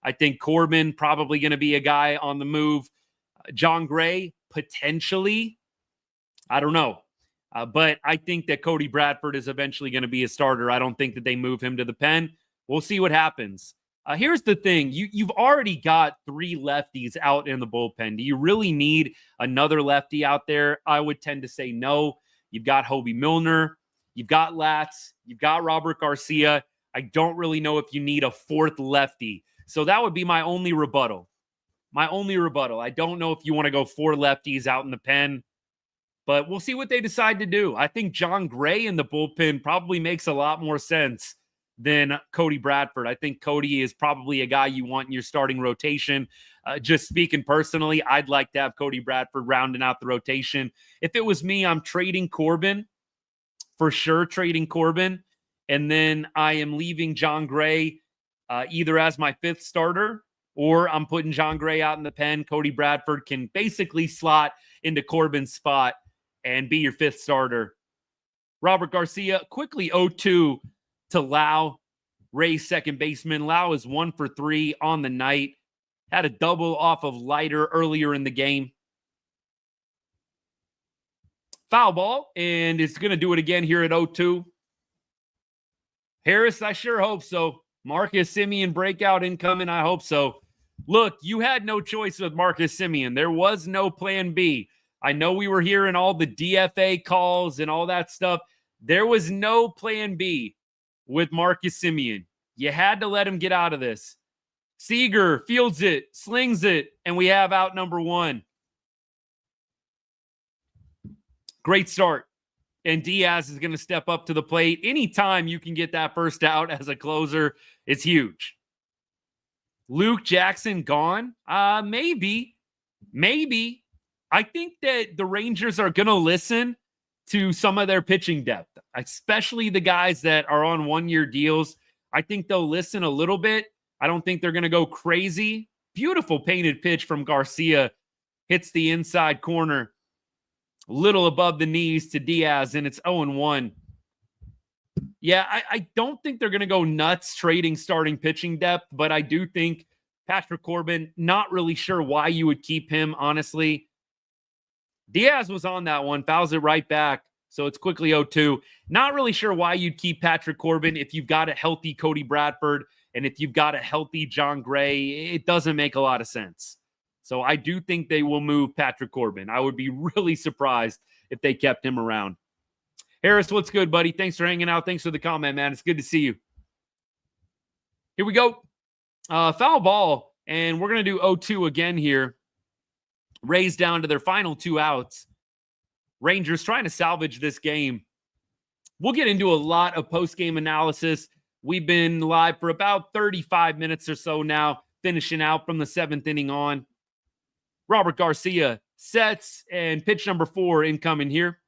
I think Corbin probably going to be a guy on the move. John Gray, potentially. I don't know. But I think that Cody Bradford is eventually going to be a starter. I don't think that they move him to the pen. We'll see what happens. Here's the thing. You've already got 3 lefties out in the bullpen. Do you really need another lefty out there? I would tend to say no. You've got Hobie Milner. You've got Latz. You've got Robert Garcia. I don't really know if you need a fourth lefty. So that would be my only rebuttal. I don't know if you want to go 4 lefties out in the pen, but we'll see what they decide to do. I think John Gray in the bullpen probably makes a lot more sense than Cody Bradford. I think Cody is probably a guy you want in your starting rotation. Just speaking personally, I'd like to have Cody Bradford rounding out the rotation. If it was me, I'm trading Corbin, for sure trading Corbin, and then I am leaving John Gray either as my 5th starter, or I'm putting John Gray out in the pen. Cody Bradford can basically slot into Corbin's spot and be your 5th starter. Robert Garcia quickly 0-2 to Lau, Ray's second baseman. Lau is 1 for 3 on the night. Had a double off of Leiter earlier in the game. Foul ball, and it's going to do it again here at 0-2. Harris, I sure hope so. Marcus Semien breakout incoming, I hope so. Look, you had no choice with Marcus Semien. There was no plan B. I know we were hearing all the DFA calls and all that stuff. There was no plan B with Marcus Semien. You had to let him get out of this. Seager fields it, slings it, and we have out number 1. Great start. And Diaz is going to step up to the plate. Anytime you can get that first out as a closer, it's huge. Luke Jackson gone? Maybe. I think that the Rangers are going to listen to some of their pitching depth, especially the guys that are on 1-year deals. I think they'll listen a little bit. I don't think they're going to go crazy. Beautiful painted pitch from Garcia. Hits the inside corner. A little above the knees to Diaz, and it's 0-1. Yeah, I don't think they're going to go nuts trading starting pitching depth, but I do think Patrick Corbin, not really sure why you would keep him, honestly. Diaz was on that one, fouls it right back, so it's quickly 0-2. Not really sure why you'd keep Patrick Corbin if you've got a healthy Cody Bradford and if you've got a healthy John Gray. It doesn't make a lot of sense. So I do think they will move Patrick Corbin. I would be really surprised if they kept him around. Harris, what's good, buddy? Thanks for hanging out. Thanks for the comment, man. It's good to see you. Here we go. Foul ball, and we're going to do 0-2 again here. Rays down to their final 2 outs. Rangers trying to salvage this game. We'll get into a lot of post-game analysis. We've been live for about 35 minutes or so now, finishing out from the 7th inning on. Robert Garcia sets, and pitch number 4 incoming here.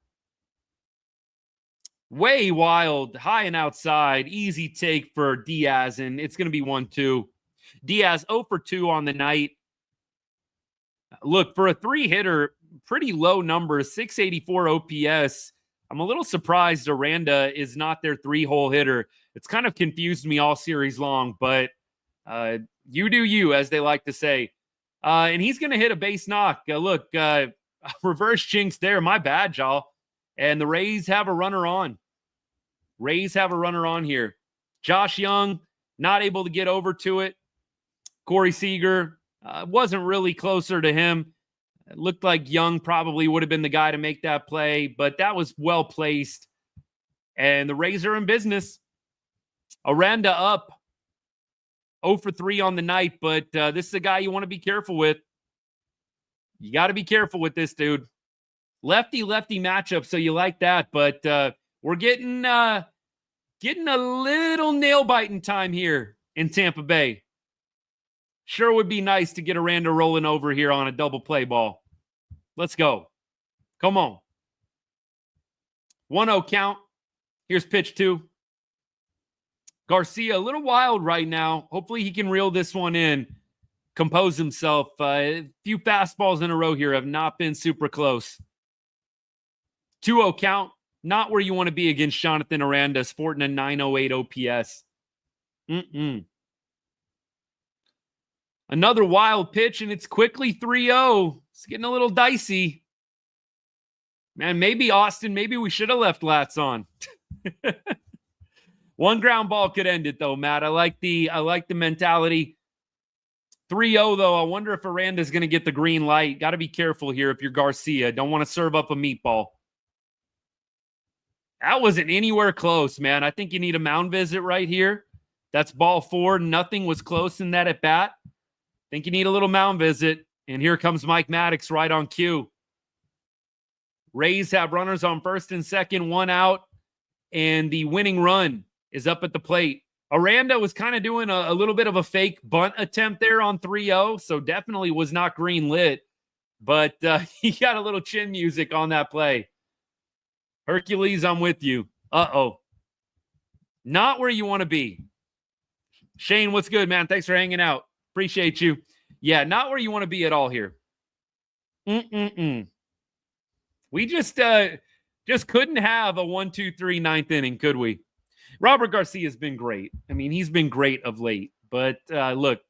Way wild, high and outside, easy take for Diaz, and it's going to be 1-2. Diaz 0 for 2 on the night. Look, for a 3-hitter, pretty low numbers, 684 OPS. I'm a little surprised Aranda is not their 3-hole hitter. It's kind of confused me all series long, but you do you, as they like to say. And he's going to hit a base knock. Reverse jinx there. My bad, y'all. And the Rays have a runner on. Here. Josh Young, not able to get over to it. Corey Seager wasn't really closer to him. It looked like Young probably would have been the guy to make that play, but that was well placed. And the Rays are in business. Aranda up 0 for 3 on the night, but this is a guy you want to be careful with. You got to be careful with this dude. Lefty-lefty matchup, so you like that, but we're getting a little nail-biting time here in Tampa Bay. Sure would be nice to get Aranda rolling over here on a double play ball. Let's go. Come on. 1-0 count. Here's pitch 2. Garcia, a little wild right now. Hopefully he can reel this one in, compose himself. A few fastballs in a row here have not been super close. 2-0 count. Not where you want to be against Jonathan Aranda, sporting a 908 OPS. Another wild pitch, and it's quickly 3-0. It's getting a little dicey. Man, maybe Austin, maybe we should have left Latz on. One ground ball could end it, though, Matt. I like the mentality. 3-0, though. I wonder if Aranda's going to get the green light. Got to be careful here if you're Garcia. Don't want to serve up a meatball. That wasn't anywhere close, man. I think you need a mound visit right here. That's ball 4. Nothing was close in that at bat. Think you need a little mound visit. And here comes Mike Maddox right on cue. Rays have runners on first and second, 1 out, and the winning run is up at the plate. Aranda was kind of doing a little bit of a fake bunt attempt there on 3-0, so definitely was not green lit, but he got a little chin music on that play. Hercules, I'm with you. Uh-oh. Not where you want to be. Shane, what's good, man? Thanks for hanging out. Appreciate you. Yeah, not where you want to be at all here. We just couldn't have a 1-2-3 ninth inning, could we? Robert Garcia's been great. I mean, he's been great of late. But look,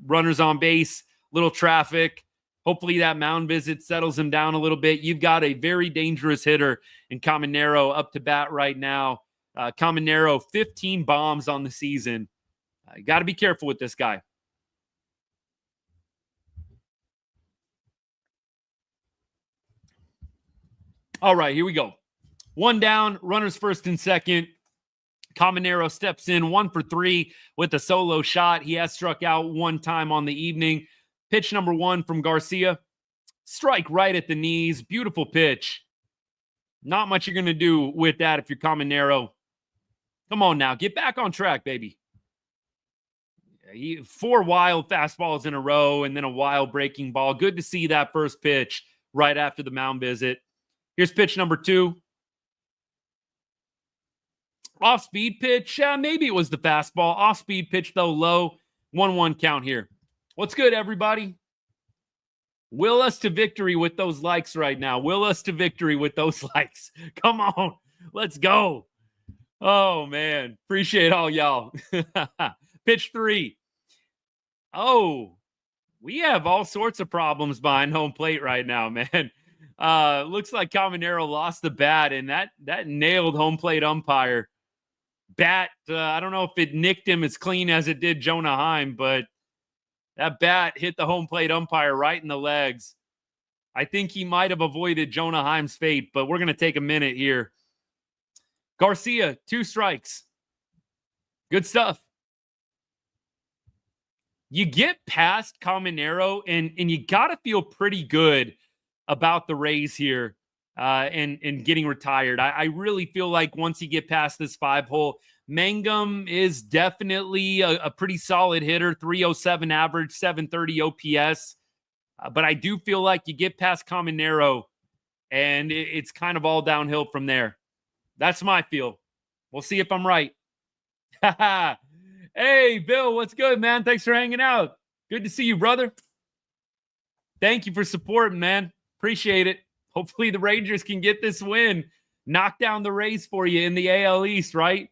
runners on base, little traffic. Hopefully that mound visit settles him down a little bit. You've got a very dangerous hitter in Caminero up to bat right now. Caminero, 15 bombs on the season. You got to be careful with this guy. All right, here we go. 1 down, runners first and second. Caminero steps in 1 for 3 with a solo shot. He has struck out 1 time on the evening. Pitch number 1 from Garcia. Strike right at the knees. Beautiful pitch. Not much you're going to do with that if you're Caminero. Come on now. Get back on track, baby. 4 wild fastballs in a row and then a wild breaking ball. Good to see that first pitch right after the mound visit. Here's pitch number 2. Off-speed pitch. Maybe it was the fastball. Off-speed pitch, though, low. 1-1 count here. What's good, everybody? Will us to victory with those likes right now. Will us to victory with those likes. Come on. Let's go. Oh, man. Appreciate all y'all. Pitch 3. Oh, we have all sorts of problems behind home plate right now, man. Looks like Caminero lost the bat, and that nailed home plate umpire. Bat, I don't know if it nicked him as clean as it did Jonah Heim, but that bat hit the home plate umpire right in the legs. I think he might have avoided Jonah Heim's fate, but we're going to take a minute here. Garcia, 2 strikes. Good stuff. You get past Caminero, and you got to feel pretty good about the Rays here and getting retired. I really feel like once you get past this 5-hole, Mangum is definitely a pretty solid hitter, 307 average, 730 OPS. But I do feel like you get past Caminero, and it's kind of all downhill from there. That's my feel. We'll see if I'm right. Hey, Bill, what's good, man? Thanks for hanging out. Good to see you, brother. Thank you for supporting, man. Appreciate it. Hopefully the Rangers can get this win. Knock down the Rays for you in the AL East, right?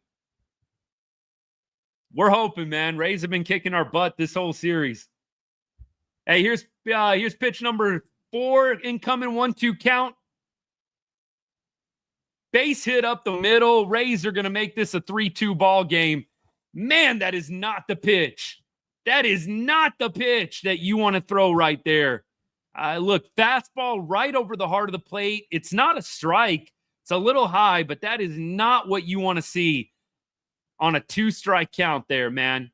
We're hoping, man. Rays have been kicking our butt this whole series. Hey, here's pitch number 4, incoming 1-2 count. Base hit up the middle. Rays are going to make this a 3-2 ball game. Man, that is not the pitch. That is not the pitch that you want to throw right there. Look, fastball right over the heart of the plate. It's not a strike. It's a little high, but that is not what you want to see on a 2-strike count there, man.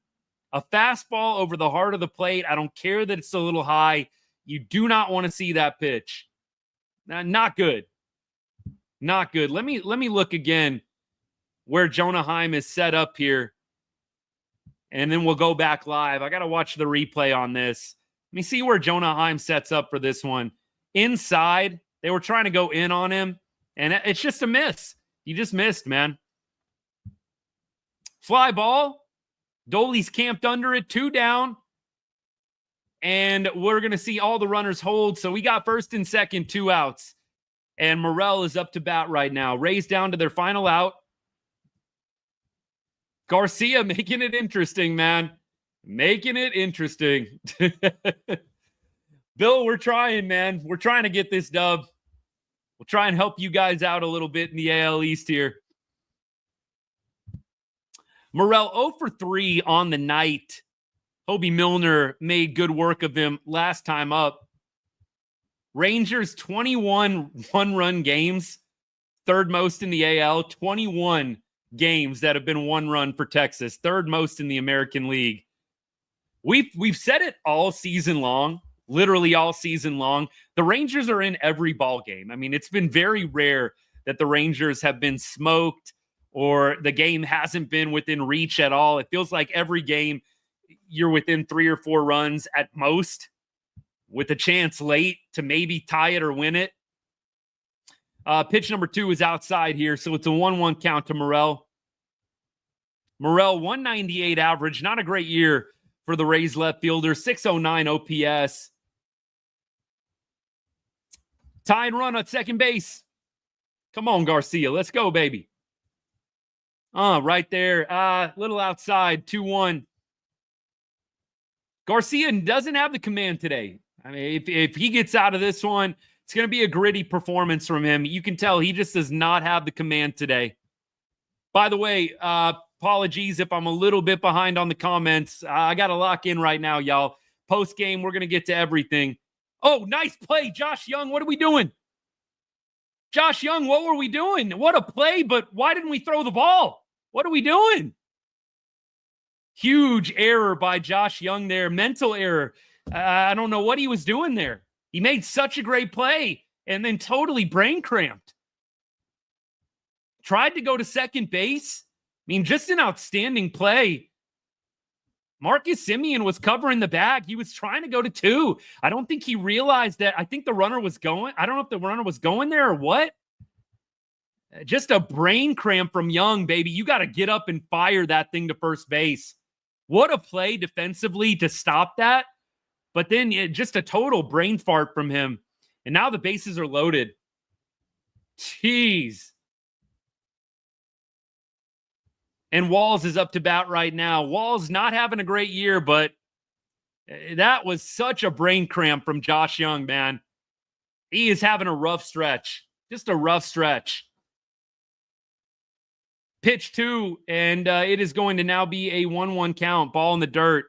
A fastball over the heart of the plate. I don't care that it's a little high. You do not want to see that pitch. Not good. Not good. Let me look again where Jonah Heim is set up here. And then we'll go back live. I got to watch the replay on this. Let me see where Jonah Heim sets up for this one. Inside, they were trying to go in on him, and it's just a miss. He just missed, man. Fly ball. Doley's camped under it, 2 down. And we're going to see all the runners hold. So we got first and second, 2 outs. And Morel is up to bat right now. Rays down to their final out. Garcia making it interesting, man. Making it interesting. Bill, we're trying, man. We're trying to get this dub. We'll try and help you guys out a little bit in the AL East here. Morel 0 for 3 on the night. Hobie Milner made good work of him last time up. Rangers 21 one-run games, third most in the AL, 21 games that have been 1 run for Texas, third most in the American League. We've said it all season long, literally all season long. The Rangers are in every ball game. I mean, it's been very rare that the Rangers have been smoked or the game hasn't been within reach at all. It feels like every game you're within 3 or 4 runs at most, with a chance late to maybe tie it or win it. Pitch number 2 is outside here, so it's a 1-1 count to Morel. Morel, 198 average, not a great year for the Rays left fielder, 609 OPS. Tie and run at second base. Come on, Garcia, let's go, baby. Right there, little outside, 2-1. Garcia doesn't have the command today. I mean, if he gets out of this one, it's going to be a gritty performance from him. You can tell he just does not have the command today. By the way, apologies if I'm a little bit behind on the comments. I got to lock in right now, y'all. Post-game, we're going to get to everything. Oh, nice play, Josh Young. What are we doing? Josh Young, what were we doing? What a play, but why didn't we throw the ball? What are we doing? Huge error by Josh Young there. Mental error. I don't know what he was doing there. He made such a great play and then totally brain cramped. Tried to go to second base. I mean, just an outstanding play. Marcus Semien was covering the bag. He was trying to go to 2. I don't think he realized that. I think the runner was going. I don't know if the runner was going there or what. Just a brain cramp from Young, baby. You got to get up and fire that thing to first base. What a play defensively to stop that. But then just a total brain fart from him. And now the bases are loaded. Jeez. And Walls is up to bat right now. Walls not having a great year, but that was such a brain cramp from Josh Young, man. He is having a rough stretch. Just a rough stretch. Pitch 2, and it is going to now be a 1-1 count. Ball in the dirt.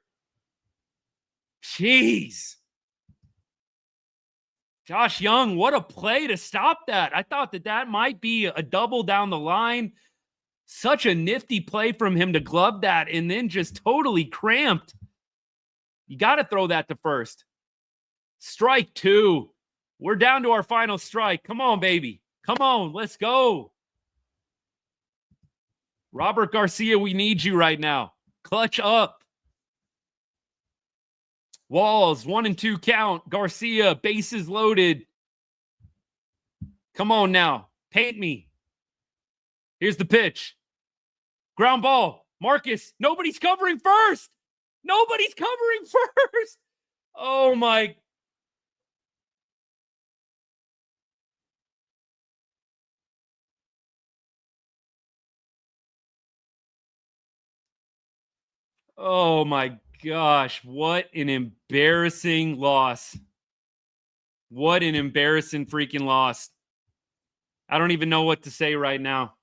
Jeez. Josh Young, what a play to stop that. I thought that might be a double down the line. Such a nifty play from him to glove that and then just totally cramped. You got to throw that to first. Strike 2. We're down to our final strike. Come on, baby. Come on, let's go. Robert Garcia, we need you right now. Clutch up. Walls, 1-2 count. Garcia, bases loaded. Come on now. Paint me. Here's the pitch. Ground ball. Marcus, nobody's covering first. Nobody's covering first. Oh, my. Oh, my gosh. What an embarrassing loss. What an embarrassing freaking loss. I don't even know what to say right now.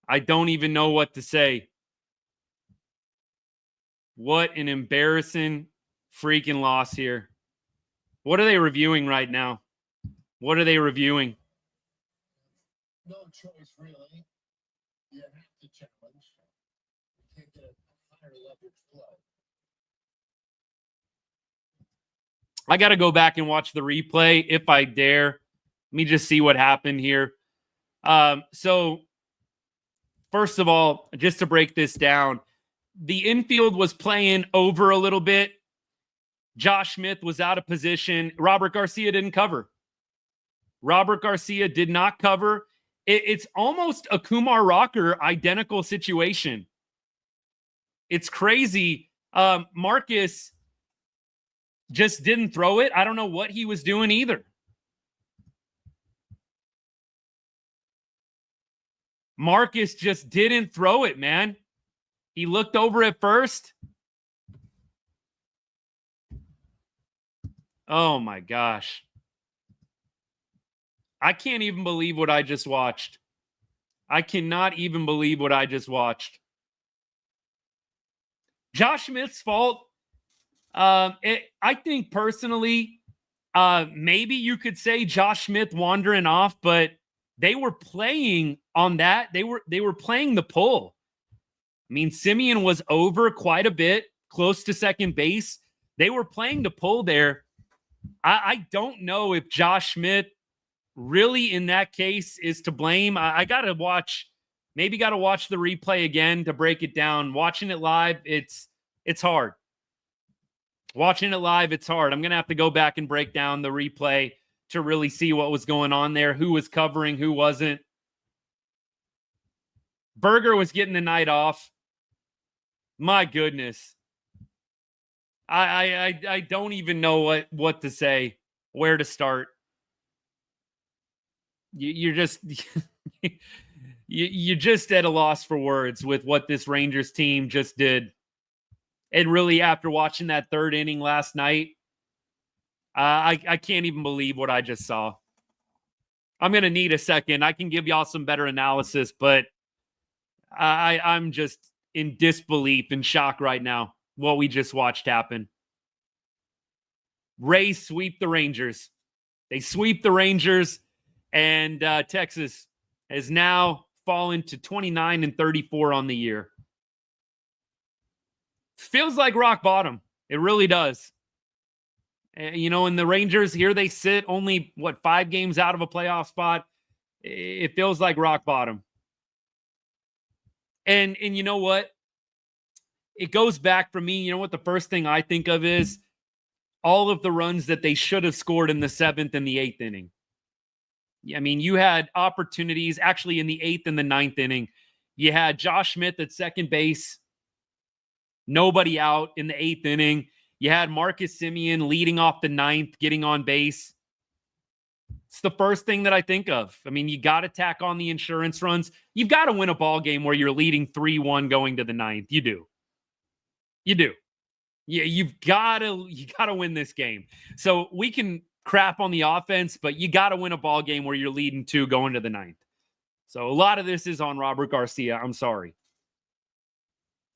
I don't even know what to say. What an embarrassing freaking loss here. What are they reviewing right now? What are they reviewing? No choice, really. You have to challenge. You can't get a higher leverage play. I got to go back and watch the replay if I dare. Let me just see what happened here. So, first of all, just to break this down, the infield was playing over a little bit. Josh Smith was out of position. Robert Garcia didn't cover. Robert Garcia did not cover. It's almost a Kumar Rocker identical situation. It's crazy. Marcus just didn't throw it. I don't know what he was doing either. Marcus just didn't throw it, man. He looked over at first. Oh, my gosh. I can't even believe what I just watched. I cannot even believe what I just watched. Josh Smith's fault. I think personally, maybe you could say Josh Smith wandering off, but they were playing on that. They were playing the pull. I mean, Semien was over quite a bit, close to second base. They were playing the pull there. I don't know if Josh Smith really in that case is to blame. I got to watch the replay again to break it down. Watching it live, it's hard. Watching it live, it's hard. I'm going to have to go back and break down the replay to really see what was going on there, who was covering, who wasn't. Berger was getting the night off. My goodness. I don't even know what to say, where to start. You're just you're just at a loss for words with what this Rangers team just did. And really, after watching that third inning last night, I can't even believe what I just saw. I'm going to need a second. I can give y'all some better analysis, but I'm just in disbelief and shock right now what we just watched happen. Rays sweep the Rangers. They sweep the Rangers, and Texas has now fallen to 29-34 on the year. Feels like rock bottom. It really does. You know, and the Rangers, here they sit only, 5 games out of a playoff spot. It feels like rock bottom. And you know what? It goes back for me. You know what the first thing I think of is all of the runs that they should have scored in the 7th and the 8th inning. I mean, you had opportunities actually in the 8th and the 9th inning. You had Josh Smith at second base. Nobody out in the 8th inning. You had Marcus Semien leading off the 9th, getting on base. It's the first thing that I think of. I mean, you got to tack on the insurance runs. You've got to win a ball game where you're leading 3-1 going to the 9th. You do. Yeah, you've got to win this game. So we can crap on the offense, but you got to win a ball game where you're leading 2 going to the 9th. So a lot of this is on Robert Garcia. I'm sorry.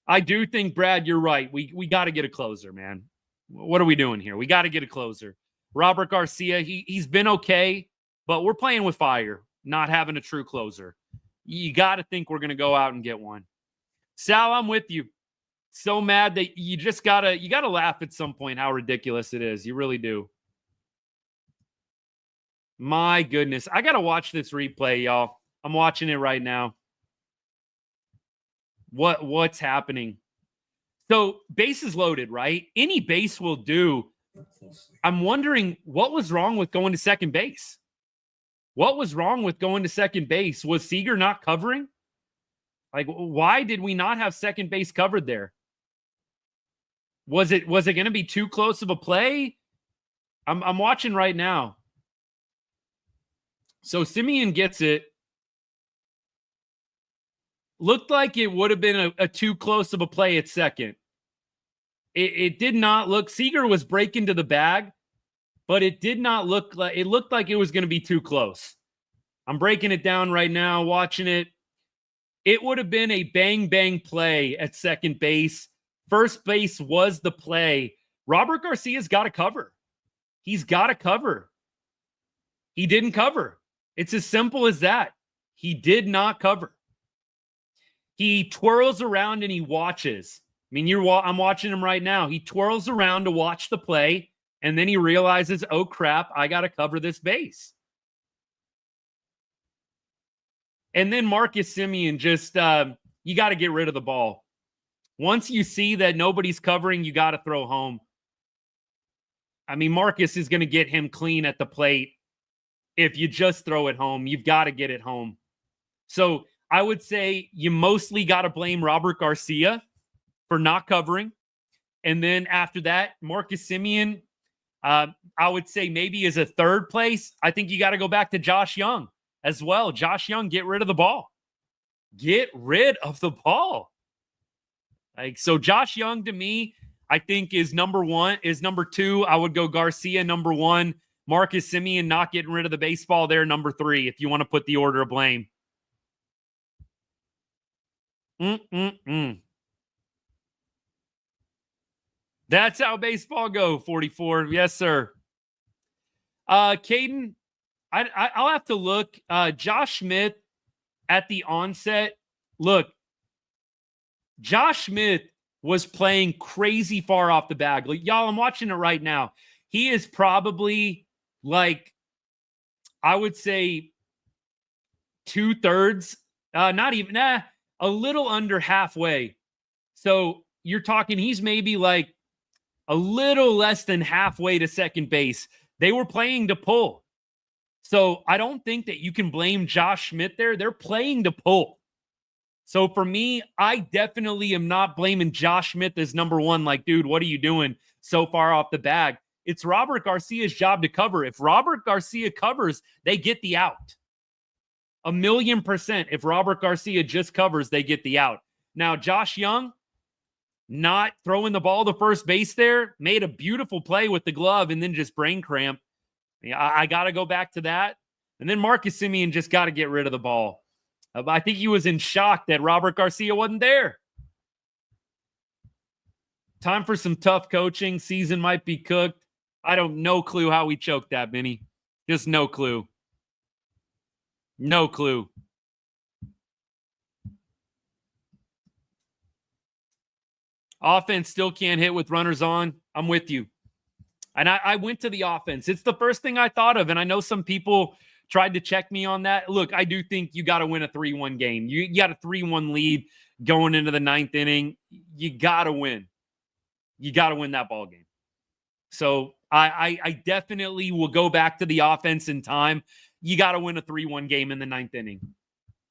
I do think, Brad, you're right. We got to get a closer, man. What are we doing here? We got to get a closer. Robert Garcia, he's been okay, but we're playing with fire, not having a true closer. You got to think we're going to go out and get one. Sal, I'm with you. So mad that you just got to laugh at some point how ridiculous it is. You really do. My goodness. I got to watch this replay, y'all. I'm watching it right now. What's happening? So bases loaded, right? Any base will do. I'm wondering what was wrong with going to second base. What was wrong with going to second base? Was Seager not covering? Like, why did we not have second base covered there? Was it going to be too close of a play? I'm watching right now. So Semien gets it. Looked like it would have been a too close of a play at second. It did not look. Seager was breaking to the bag, but it did not look like it looked like it was going to be too close. I'm breaking it down right now, watching it. It would have been a bang play at second base. First base was the play. Robert Garcia's got to cover. He's got to cover. He didn't cover. It's as simple as that. He did not cover. He twirls around and he watches. I mean, I'm watching him right now. He twirls around to watch the play, and then he realizes, oh, crap, I got to cover this base. And then Marcus Semien just, you got to get rid of the ball. Once you see that nobody's covering, you got to throw home. I mean, Marcus is going to get him clean at the plate. If you just throw it home, you've got to get it home. So I would say you mostly got to blame Robert Garcia for not covering. And then after that, Marcus Semien, I would say maybe as a third place, I think you got to go back to Josh Young as well. Josh Young, get rid of the ball. Get rid of the ball. Like, so Josh Young to me, I think is number 2. I would go Garcia number 1. Marcus Semien not getting rid of the baseball there, number 3, if you want to put the order of blame. That's how baseball go, 44. Yes, sir. Caden, I'll have to look. Josh Smith at the onset. Look, Josh Smith was playing crazy far off the bag. Like, y'all, I'm watching it right now. He is probably like, I would say 2/3, not even, a little under halfway. So you're talking, he's maybe like a little less than halfway to second base. They were playing to pull. So I don't think that you can blame Josh Smith there. They're playing to pull. So for me, I definitely am not blaming Josh Smith as number one. Like, dude, what are you doing so far off the bag? It's Robert Garcia's job to cover. If Robert Garcia covers, they get the out. 1,000,000%. If Robert Garcia just covers, they get the out. Now, Josh Young, not throwing the ball to first base there, made a beautiful play with the glove and then just brain cramp. I got to go back to that. And then Marcus Semien just got to get rid of the ball. I think he was in shock that Robert Garcia wasn't there. Time for some tough coaching. Season might be cooked. I don't no clue how we choked that, Benny. Just no clue. No clue. Offense still can't hit with runners on. I'm with you. And I went to the offense. It's the first thing I thought of. And I know some people tried to check me on that. Look, I do think you got to win a 3-1 game. You got a 3-1 lead going into the 9th inning. You got to win. You got to win that ball game. So I definitely will go back to the offense in time. You got to win a 3-1 game in the 9th inning.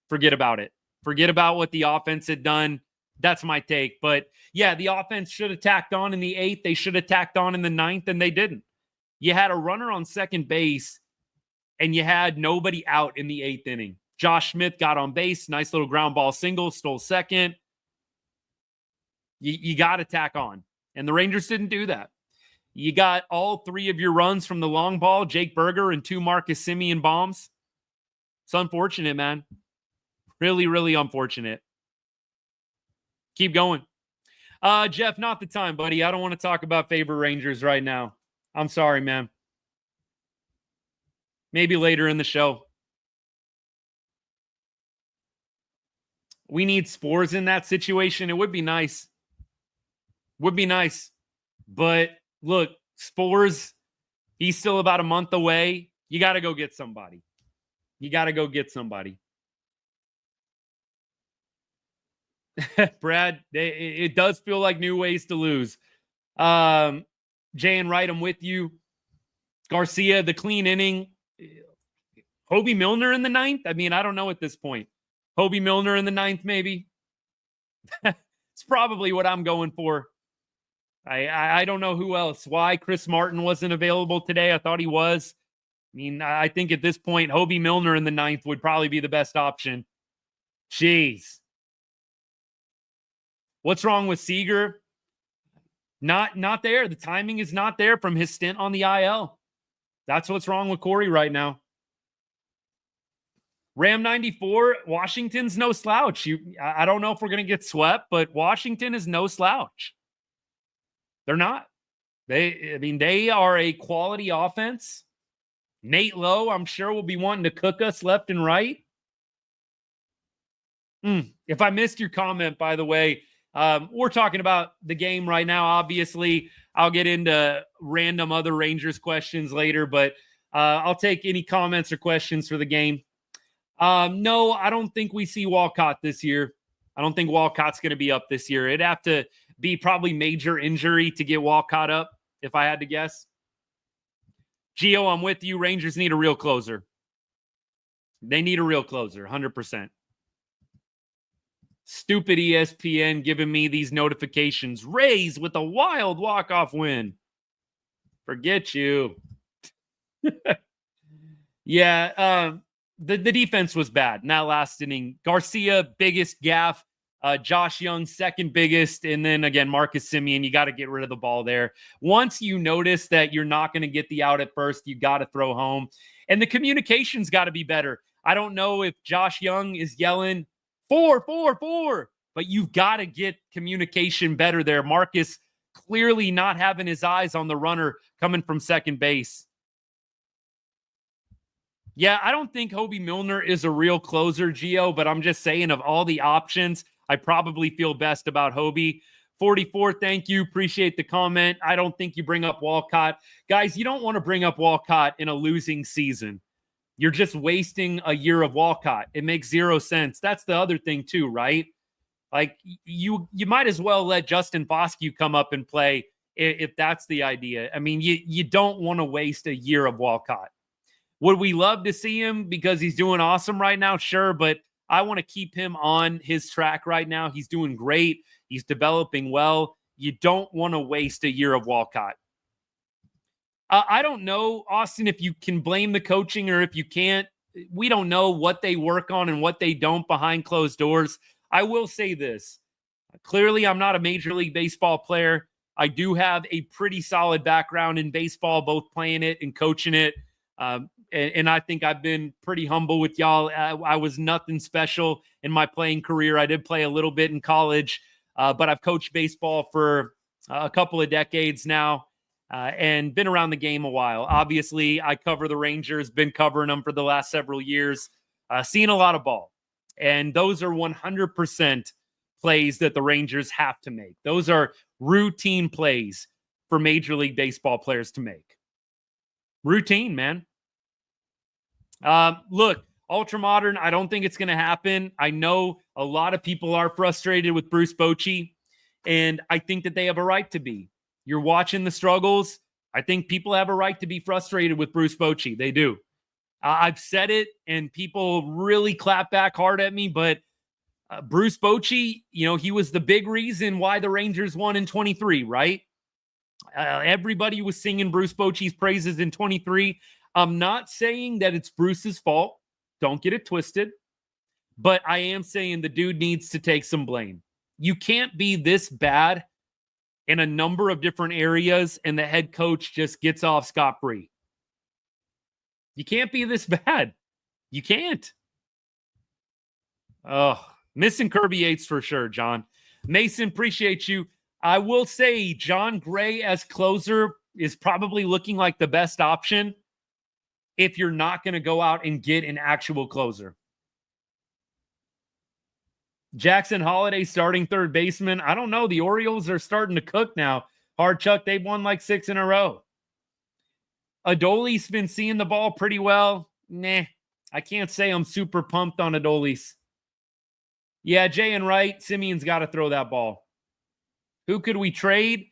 Forget about it. Forget about what the offense had done. That's my take. But yeah, the offense should have tacked on in the 8th. They should have tacked on in the 9th, and they didn't. You had a runner on second base, and you had nobody out in the 8th inning. Josh Smith got on base. Nice little ground ball single, stole second. You got to tack on. And the Rangers didn't do that. You got all 3 of your runs from the long ball, Jake Berger, and 2 Marcus Semien bombs. It's unfortunate, man. Really, really unfortunate. Keep going. Jeff, not the time, buddy. I don't want to talk about favorite Rangers right now. I'm sorry, man. Maybe later in the show. We need Spores in that situation. It would be nice. Would be nice. But look, Spores, he's still about a month away. You got to go get somebody. You got to go get somebody. Brad, it does feel like new ways to lose. Jay and Wright, I'm with you. Garcia, the clean inning. Hobie Milner in the 9th? I mean, I don't know at this point. Hobie Milner in the 9th, maybe? It's probably what I'm going for. I don't know who else. Why Chris Martin wasn't available today? I thought he was. I mean, I think at this point, Hobie Milner in the 9th would probably be the best option. Jeez. What's wrong with Seager? Not there. The timing is not there from his stint on the IL. That's what's wrong with Corey right now. Ram 94, Washington's no slouch. I don't know if we're going to get swept, but Washington is no slouch. They're not. They are a quality offense. Nate Lowe, I'm sure, will be wanting to cook us left and right. If I missed your comment, by the way, we're talking about the game right now. Obviously, I'll get into random other Rangers questions later, but I'll take any comments or questions for the game. No, I don't think we see Walcott this year. I don't think Walcott's going to be up this year. It'd have to be probably major injury to get Walcott up, if I had to guess. Gio, I'm with you. Rangers need a real closer. They need a real closer, 100%. Stupid ESPN giving me these notifications. Rays with a wild walk-off win. Forget you. Yeah, the defense was bad in that last inning. Garcia, biggest gaff. Josh Young, second biggest. And then, again, Marcus Semien, you got to get rid of the ball there. Once you notice that you're not going to get the out at first, you got to throw home. And the communication's got to be better. I don't know if Josh Young is yelling, 4, 4, 4. But you've got to get communication better there. Marcus clearly not having his eyes on the runner coming from second base. Yeah, I don't think Hobie Milner is a real closer, Gio, but I'm just saying of all the options, I probably feel best about Hobie. 44, thank you. Appreciate the comment. I don't think you bring up Walcott. Guys, you don't want to bring up Walcott in a losing season. You're just wasting a year of Walcott. It makes zero sense. That's the other thing too, right? Like you might as well let Justin Foscue come up and play if that's the idea. I mean, you don't want to waste a year of Walcott. Would we love to see him because he's doing awesome right now? Sure, but I want to keep him on his track right now. He's doing great. He's developing well. You don't want to waste a year of Walcott. I don't know, Austin, if you can blame the coaching or if you can't. We don't know what they work on and what they don't behind closed doors. I will say this. Clearly, I'm not a Major League Baseball player. I do have a pretty solid background in baseball, both playing it and coaching it. And I think I've been pretty humble with y'all. I was nothing special in my playing career. I did play a little bit in college, but I've coached baseball for a couple of decades now. And been around the game a while. Obviously, I cover the Rangers, been covering them for the last several years, seen a lot of ball. And those are 100% plays that the Rangers have to make. Those are routine plays for Major League Baseball players to make. Routine, man. Look, Ultramodern, I don't think it's going to happen. I know a lot of people are frustrated with Bruce Bochy, and I think that they have a right to be. You're watching the struggles. I think people have a right to be frustrated with Bruce Bochy. They do. I've said it, and people really clap back hard at me, but Bruce Bochy, he was the big reason why the Rangers won in 23, right? Everybody was singing Bruce Bochy's praises in 23. I'm not saying that it's Bruce's fault. Don't get it twisted. But I am saying the dude needs to take some blame. You can't be this bad in a number of different areas, and the head coach just gets off scot-free. You can't be this bad. You can't. Oh, missing Kirby Yates for sure, John. Mason, appreciate you. I will say John Gray as closer is probably looking like the best option if you're not going to go out and get an actual closer. Jackson Holiday starting third baseman. I don't know. The Orioles are starting to cook now. Hard Chuck, they've won like 6 in a row. Adolis been seeing the ball pretty well. Nah, I can't say I'm super pumped on Adolis. Yeah, Jay and Wright, Semien's got to throw that ball. Who could we trade?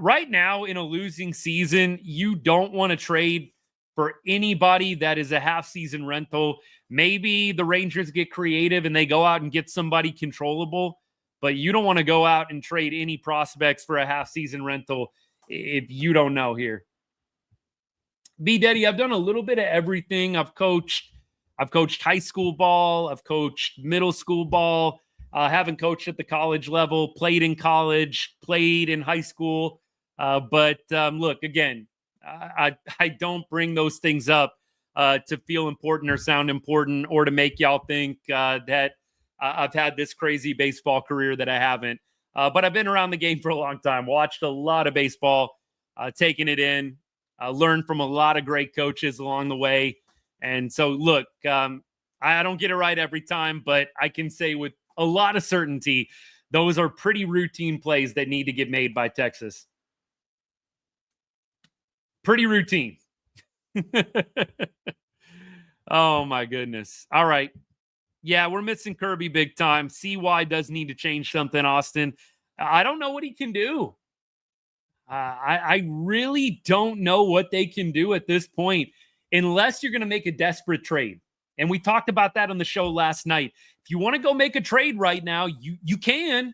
Right now in a losing season, you don't want to trade for anybody that is a half-season rental. Maybe the Rangers get creative and they go out and get somebody controllable, but you don't want to go out and trade any prospects for a half-season rental if you don't know here. B. Daddy, I've done a little bit of everything. I've coached high school ball. I've coached middle school ball. Haven't coached at the college level, played in college, played in high school. But look, again, I don't bring those things up to feel important or sound important or to make y'all think that I've had this crazy baseball career that I haven't. But I've been around the game for a long time, watched a lot of baseball, taken it in, learned from a lot of great coaches along the way. And so, look, I don't get it right every time, but I can say with a lot of certainty, those are pretty routine plays that need to get made by Texas. Pretty routine. Oh, my goodness. All right. Yeah, we're missing Kirby big time. CY does need to change something, Austin. I don't know what he can do. I really don't know what they can do at this point unless you're going to make a desperate trade. And we talked about that on the show last night. If you want to go make a trade right now, you can,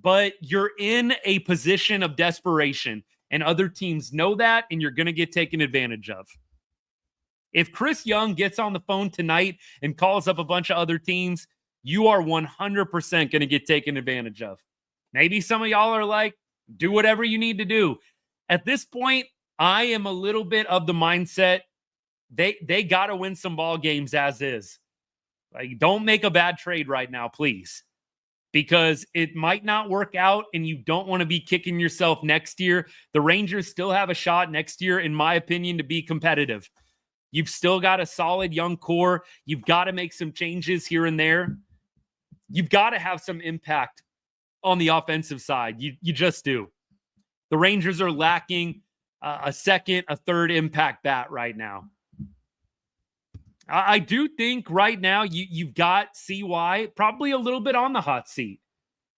but you're in a position of desperation. And other teams know that, and you're going to get taken advantage of. If Chris Young gets on the phone tonight and calls up a bunch of other teams, you are 100% going to get taken advantage of. Maybe some of y'all are like, do whatever you need to do. At this point, I am a little bit of the mindset they got to win some ball games as is. Like, don't make a bad trade right now, please. Because it might not work out and you don't want to be kicking yourself next year. The Rangers still have a shot next year, in my opinion, to be competitive. You've still got a solid young core. You've got to make some changes here and there. You've got to have some impact on the offensive side. You just do. The Rangers are lacking a second, a third impact bat right now. I do think right now you've got CY probably a little bit on the hot seat.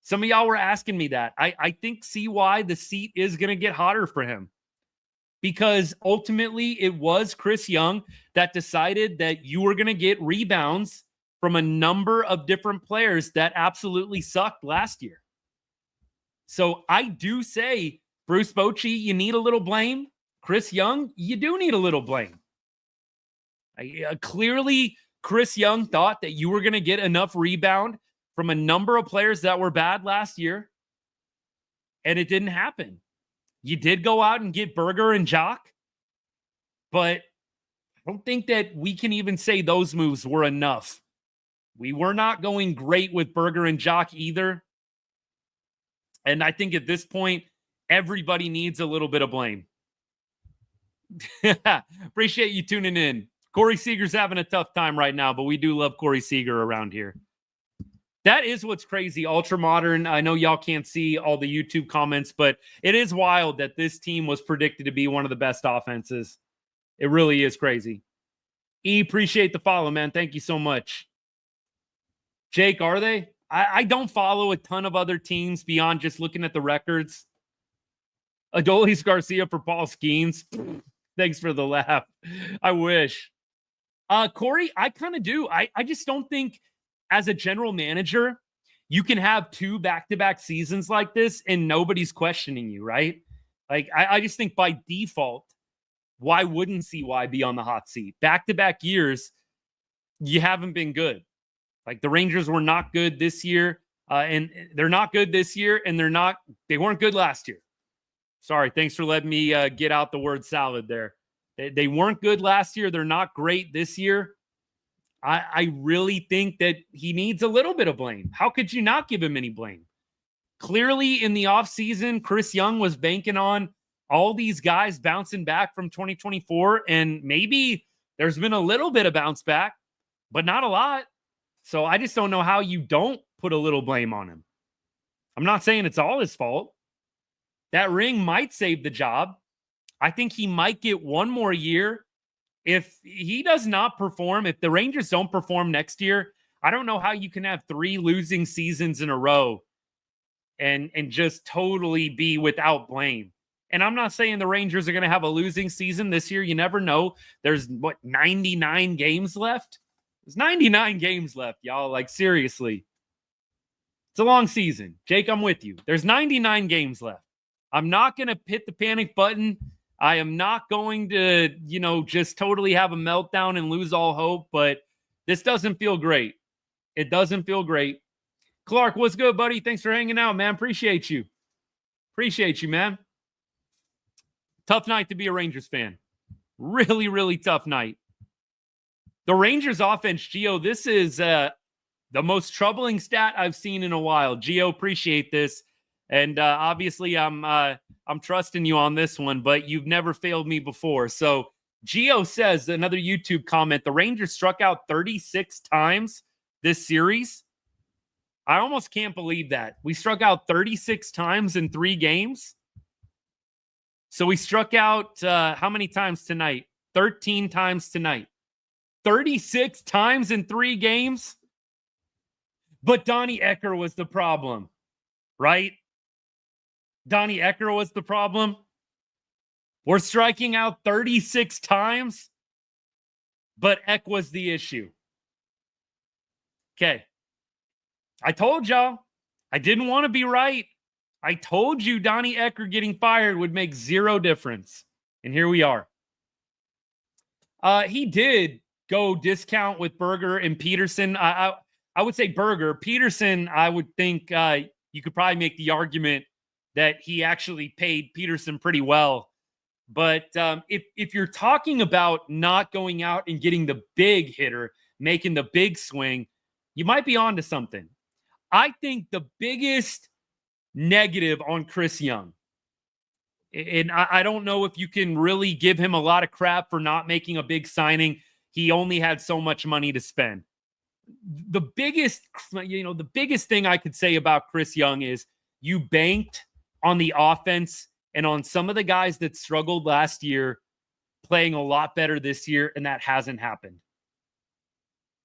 Some of y'all were asking me that. I think CY, the seat is going to get hotter for him because ultimately it was Chris Young that decided that you were going to get rebounds from a number of different players that absolutely sucked last year. So I do say, Bruce Bochy, you need a little blame. Chris Young, you do need a little blame. Clearly, Chris Young thought that you were going to get enough rebound from a number of players that were bad last year, and it didn't happen. You did go out and get Berger and Jock, but I don't think that we can even say those moves were enough. We were not going great with Berger and Jock either. And I think at this point, everybody needs a little bit of blame. Appreciate you tuning in. Corey Seager's having a tough time right now, but we do love Corey Seager around here. That is what's crazy. Ultra Modern. I know y'all can't see all the YouTube comments, but it is wild that this team was predicted to be one of the best offenses. It really is crazy. Appreciate the follow, man. Thank you so much. Jake, are they? I don't follow a ton of other teams beyond just looking at the records. Adolis Garcia for Paul Skeens. Thanks for the laugh. I wish. Corey, I kind of do. I just don't think as a general manager, you can have 2 back-to-back seasons like this and nobody's questioning you, right? Like, I just think by default, why wouldn't CY be on the hot seat? Back-to-back years, you haven't been good. Like, the Rangers were not good this year, and they're not good this year, and they weren't good last year. Sorry, thanks for letting me get out the word salad there. They weren't good last year. They're not great this year. I really think that he needs a little bit of blame. How could you not give him any blame? Clearly, in the offseason, Chris Young was banking on all these guys bouncing back from 2024, and maybe there's been a little bit of bounce back, but not a lot. So I just don't know how you don't put a little blame on him. I'm not saying it's all his fault. That ring might save the job. I think he might get one more year. If he does not perform, if the Rangers don't perform next year, I don't know how you can have 3 losing seasons in a row and just totally be without blame. And I'm not saying the Rangers are going to have a losing season this year. You never know. There's 99 games left? There's 99 games left, y'all. Like, seriously. It's a long season. Jake, I'm with you. There's 99 games left. I'm not going to hit the panic button. I am not going to, just totally have a meltdown and lose all hope, but this doesn't feel great. It doesn't feel great. Clark, what's good, buddy? Thanks for hanging out, man. Appreciate you. Appreciate you, man. Tough night to be a Rangers fan. Really, really tough night. The Rangers offense, Gio, this is the most troubling stat I've seen in a while. Gio, appreciate this. And obviously, I'm trusting you on this one, but you've never failed me before. So Gio says, another YouTube comment, the Rangers struck out 36 times this series. I almost can't believe that. We struck out 36 times in 3 games. So we struck out how many times tonight? 13 times tonight. 36 times in 3 games. But Donnie Ecker was the problem, right? Donnie Ecker was the problem. We're striking out 36 times, but Eck was the issue. Okay. I told y'all I didn't want to be right. I told you Donnie Ecker getting fired would make 0 difference. And here we are. He did go discount with Berger and Peterson. I would say Berger. Peterson, I would think you could probably make the argument that he actually paid Peterson pretty well. But if you're talking about not going out and getting the big hitter, making the big swing, you might be onto something. I think the biggest negative on Chris Young And I don't know if you can really give him a lot of crap for not making a big signing. He only had so much money to spend. The biggest thing I could say about Chris Young is you banked on the offense and on some of the guys that struggled last year playing a lot better this year, and that hasn't happened.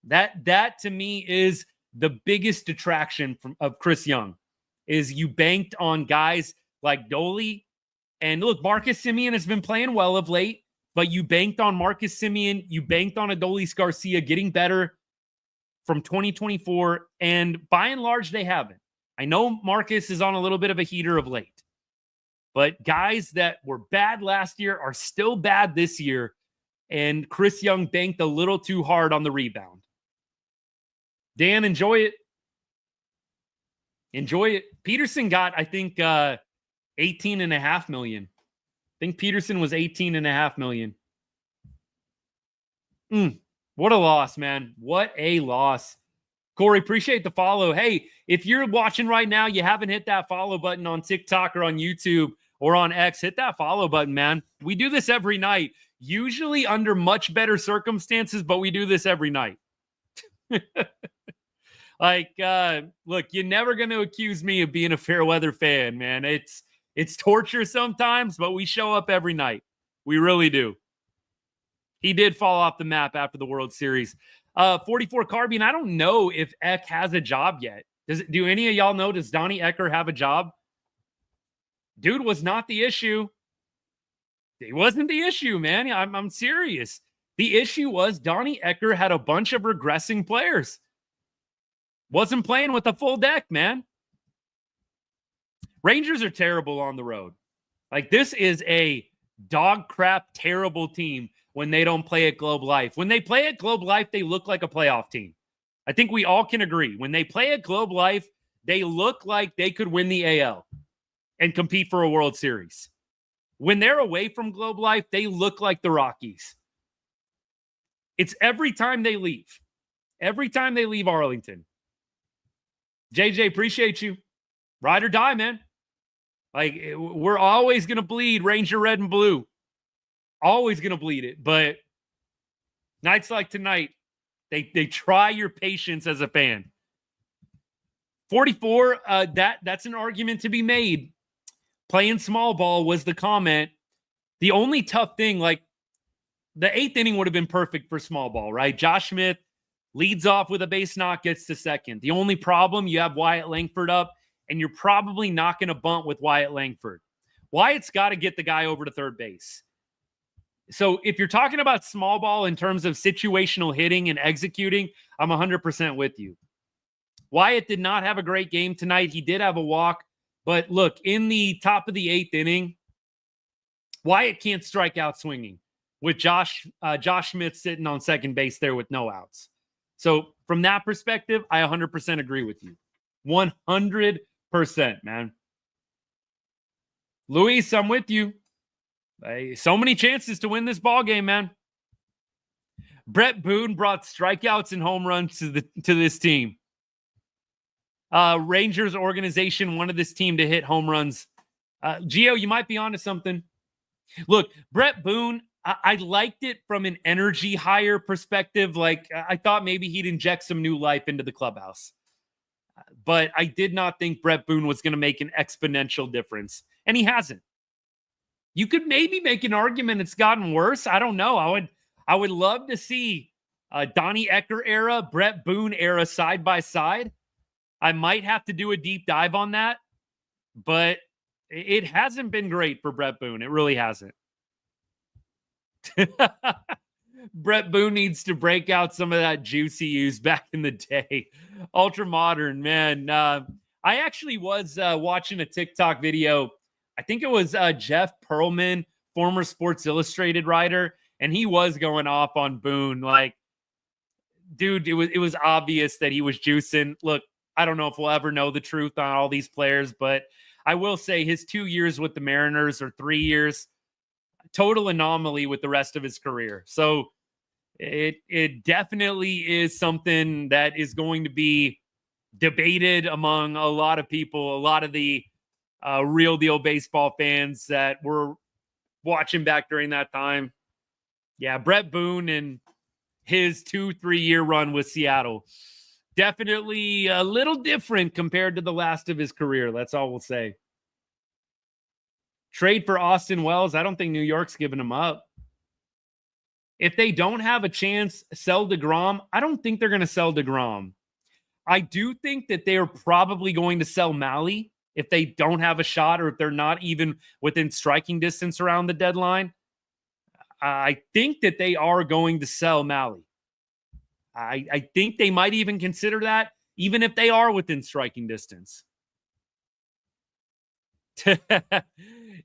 That to me is the biggest detraction of Chris Young, is you banked on guys like Dolly. And look, Marcus Semien has been playing well of late, but you banked on Marcus Semien, you banked on Adolis Garcia getting better from 2024, and by and large, they haven't. I know Marcus is on a little bit of a heater of late, but guys that were bad last year are still bad this year, and Chris Young banked a little too hard on the rebound. Dan, enjoy it. Enjoy it. Peterson got, I think, $18.5 million. I think Peterson was $18.5 million. What a loss, man. What a loss. Corey, appreciate the follow. Hey, if you're watching right now, you haven't hit that follow button on TikTok or on YouTube or on X, hit that follow button, man. We do this every night, usually under much better circumstances, but we do this every night. Look, you're never going to accuse me of being a fair weather fan, man. It's torture sometimes, but we show up every night. We really do. He did fall off the map after the World Series. 44 Carbine, I don't know if Eck has a job yet. Do any of y'all know, does Donnie Ecker have a job? Dude was not the issue. He wasn't the issue, man. I'm serious. The issue was Donnie Ecker had a bunch of regressing players. Wasn't playing with a full deck, man. Rangers are terrible on the road. Like, this is a dog crap, terrible team when they don't play at Globe Life. When they play at Globe Life, they look like a playoff team. I think we all can agree. When they play at Globe Life, they look like they could win the AL and compete for a World Series. When they're away from Globe Life, they look like the Rockies. It's every time they leave. Every time they leave Arlington. JJ, appreciate you. Ride or die, man. Like, we're always going to bleed Ranger red and blue. Always going to bleed it. But nights like tonight, they try your patience as a fan. 44, that's an argument to be made. Playing small ball was the comment. The only tough thing, like, the eighth inning would have been perfect for small ball, right? Josh Smith leads off with a base knock, gets to second. The only problem, you have Wyatt Langford up, and you're probably not going to bunt with Wyatt Langford. Wyatt's got to get the guy over to third base. So if you're talking about small ball in terms of situational hitting and executing, I'm 100% with you. Wyatt did not have a great game tonight. He did have a walk. But look, in the top of the eighth inning, Wyatt can't strike out swinging with Josh Smith sitting on second base there with no outs. So from that perspective, I 100% agree with you. 100%, man. Luis, I'm with you. So many chances to win this ball game, man. Brett Boone brought strikeouts and home runs to this team. Rangers organization wanted this team to hit home runs. Gio, you might be onto something. Look, Brett Boone, I liked it from an energy higher perspective. Like, I thought maybe he'd inject some new life into the clubhouse. But I did not think Brett Boone was going to make an exponential difference. And he hasn't. You could maybe make an argument it's gotten worse. I don't know. I would love to see Donnie Ecker era, Brett Boone era side by side. I might have to do a deep dive on that. But it hasn't been great for Brett Boone. It really hasn't. Brett Boone needs to break out some of that juice he used back in the day. Ultra modern, man. I actually was watching a TikTok video. I think it was Jeff Pearlman, former Sports Illustrated writer, and he was going off on Boone. Like, dude, it was obvious that he was juicing. Look, I don't know if we'll ever know the truth on all these players, but I will say his 2 years with the Mariners, or 3 years, total anomaly with the rest of his career. So it definitely is something that is going to be debated among a lot of people. A lot of the real deal baseball fans that were watching back during that time. Yeah, Brett Boone and his 2-3 year run with Seattle. Definitely a little different compared to the last of his career. That's all we'll say. Trade for Austin Wells. I don't think New York's giving him up. If they don't have a chance, sell DeGrom. I don't think they're going to sell DeGrom. I do think that they are probably going to sell Mahle if they don't have a shot or if they're not even within striking distance around the deadline. I think that they are going to sell Mahle. I think they might even consider that, even if they are within striking distance.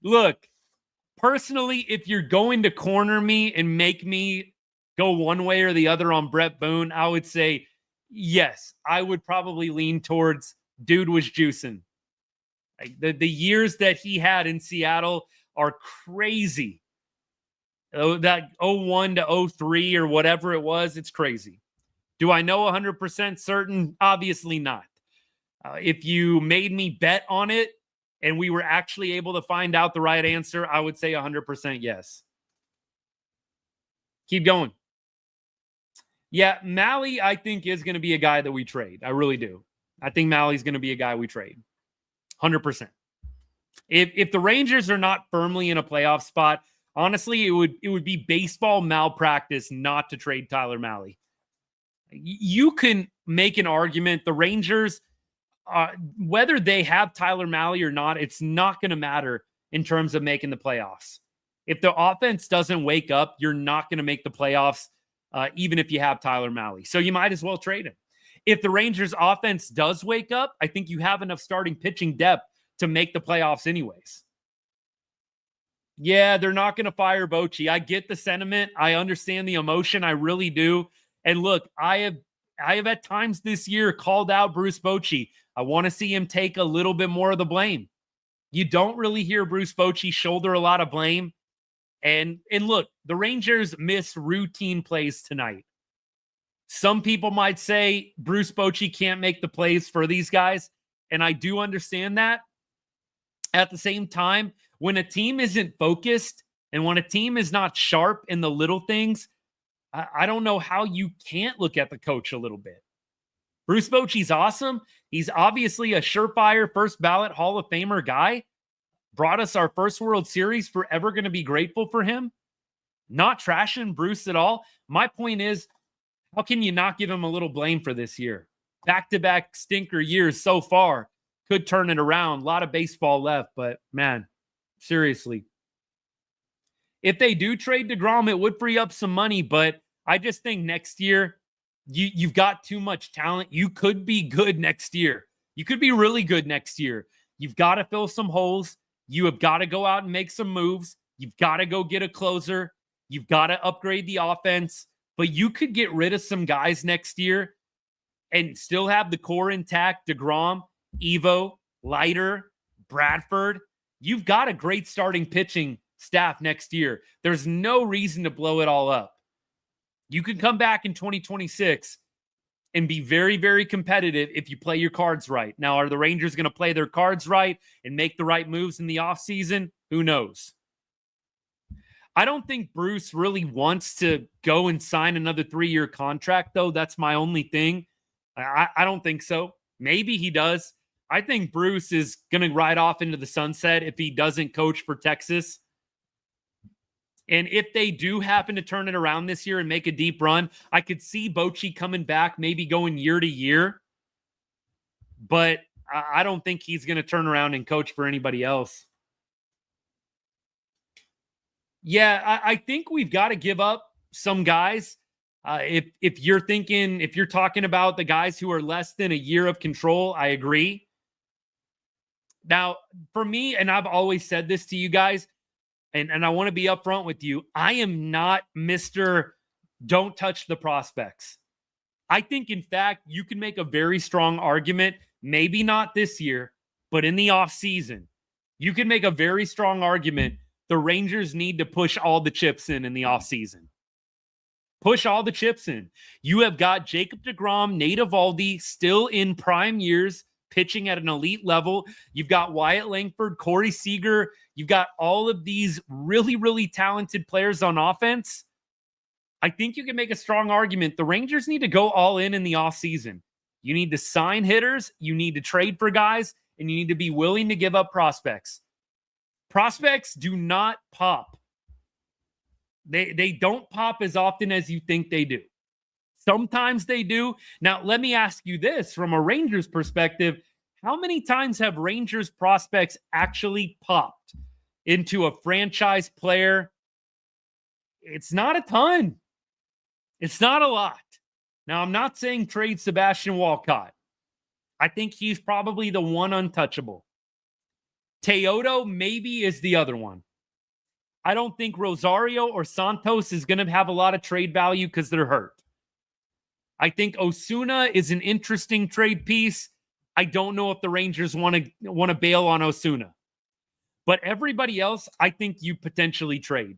Look, personally, if you're going to corner me and make me go one way or the other on Brett Boone, I would say, yes, I would probably lean towards dude was juicing. The years that he had in Seattle are crazy. That 01 to 03 or whatever it was, it's crazy. Do I know 100% certain? Obviously not. If you made me bet on it and we were actually able to find out the right answer, I would say 100% yes. Keep going. Yeah, Mahle, I think, is going to be a guy that we trade. I really do. I think Mally's going to be a guy we trade. 100%. If the Rangers are not firmly in a playoff spot, honestly, it would be baseball malpractice not to trade Tyler Mahle. You can make an argument the Rangers, whether they have Tyler Mahle or not, it's not going to matter in terms of making the playoffs. If the offense doesn't wake up, you're not going to make the playoffs, even if you have Tyler Mahle. So you might as well trade him. If the Rangers offense does wake up, I think you have enough starting pitching depth to make the playoffs anyways. Yeah, they're not going to fire Bochy. I get the sentiment. I understand the emotion. I really do. And look, I have at times this year called out Bruce Bochy. I want to see him take a little bit more of the blame. You don't really hear Bruce Bochy shoulder a lot of blame. And look, the Rangers missed routine plays tonight. Some people might say Bruce Bochy can't make the plays for these guys, and I do understand that. At the same time, when a team isn't focused and when a team is not sharp in the little things, I don't know how you can't look at the coach a little bit. Bruce Bochy's awesome. He's obviously a surefire first ballot Hall of Famer guy. Brought us our first World Series. Forever going to be grateful for him. Not trashing Bruce at all. My point is, how can you not give him a little blame for this year? Back-to-back stinker years so far. Could turn it around. A lot of baseball left, but man, seriously. If they do trade DeGrom, it would free up some money, but I just think next year, you've got too much talent. You could be good next year. You could be really good next year. You've got to fill some holes. You have got to go out and make some moves. You've got to go get a closer. You've got to upgrade the offense. But you could get rid of some guys next year and still have the core intact. DeGrom, Evo, Leiter, Bradford. You've got a great starting pitching staff next year. There's no reason to blow it all up. You can come back in 2026 and be very, very competitive if you play your cards right. Now, are the Rangers going to play their cards right and make the right moves in the offseason? Who knows? I don't think Bruce really wants to go and sign another 3-year contract, though. That's my only thing. I don't think so. Maybe he does. I think Bruce is going to ride off into the sunset if he doesn't coach for Texas. And if they do happen to turn it around this year and make a deep run, I could see Bochy coming back, maybe going year to year. But I don't think he's going to turn around and coach for anybody else. Yeah, I think we've got to give up some guys. If you're talking about the guys who are less than a year of control, I agree. Now, for me, and I've always said this to you guys, and I want to be upfront with you, I am not Mr. Don't touch the prospects. I think, in fact, you can make a very strong argument, maybe not this year, but in the offseason, you can make a very strong argument the Rangers need to push all the chips in the offseason. Push all the chips in. You have got Jacob deGrom, Nate Eovaldi still in prime years, pitching at an elite level. You've got Wyatt Langford, Corey Seager. You've got all of these really, really talented players on offense. I think you can make a strong argument. The Rangers need to go all in the offseason. You need to sign hitters. You need to trade for guys, and you need to be willing to give up prospects. Prospects do not pop. They don't pop as often as you think they do. Sometimes they do. Now, let me ask you this from a Rangers perspective. How many times have Rangers prospects actually popped into a franchise player? It's not a ton. It's not a lot. Now, I'm not saying trade Sebastian Walcott. I think he's probably the one untouchable. Teodo maybe is the other one. I don't think Rosario or Santos is going to have a lot of trade value because they're hurt. I think Osuna is an interesting trade piece. I don't know if the Rangers want to bail on Osuna. But everybody else, I think you potentially trade.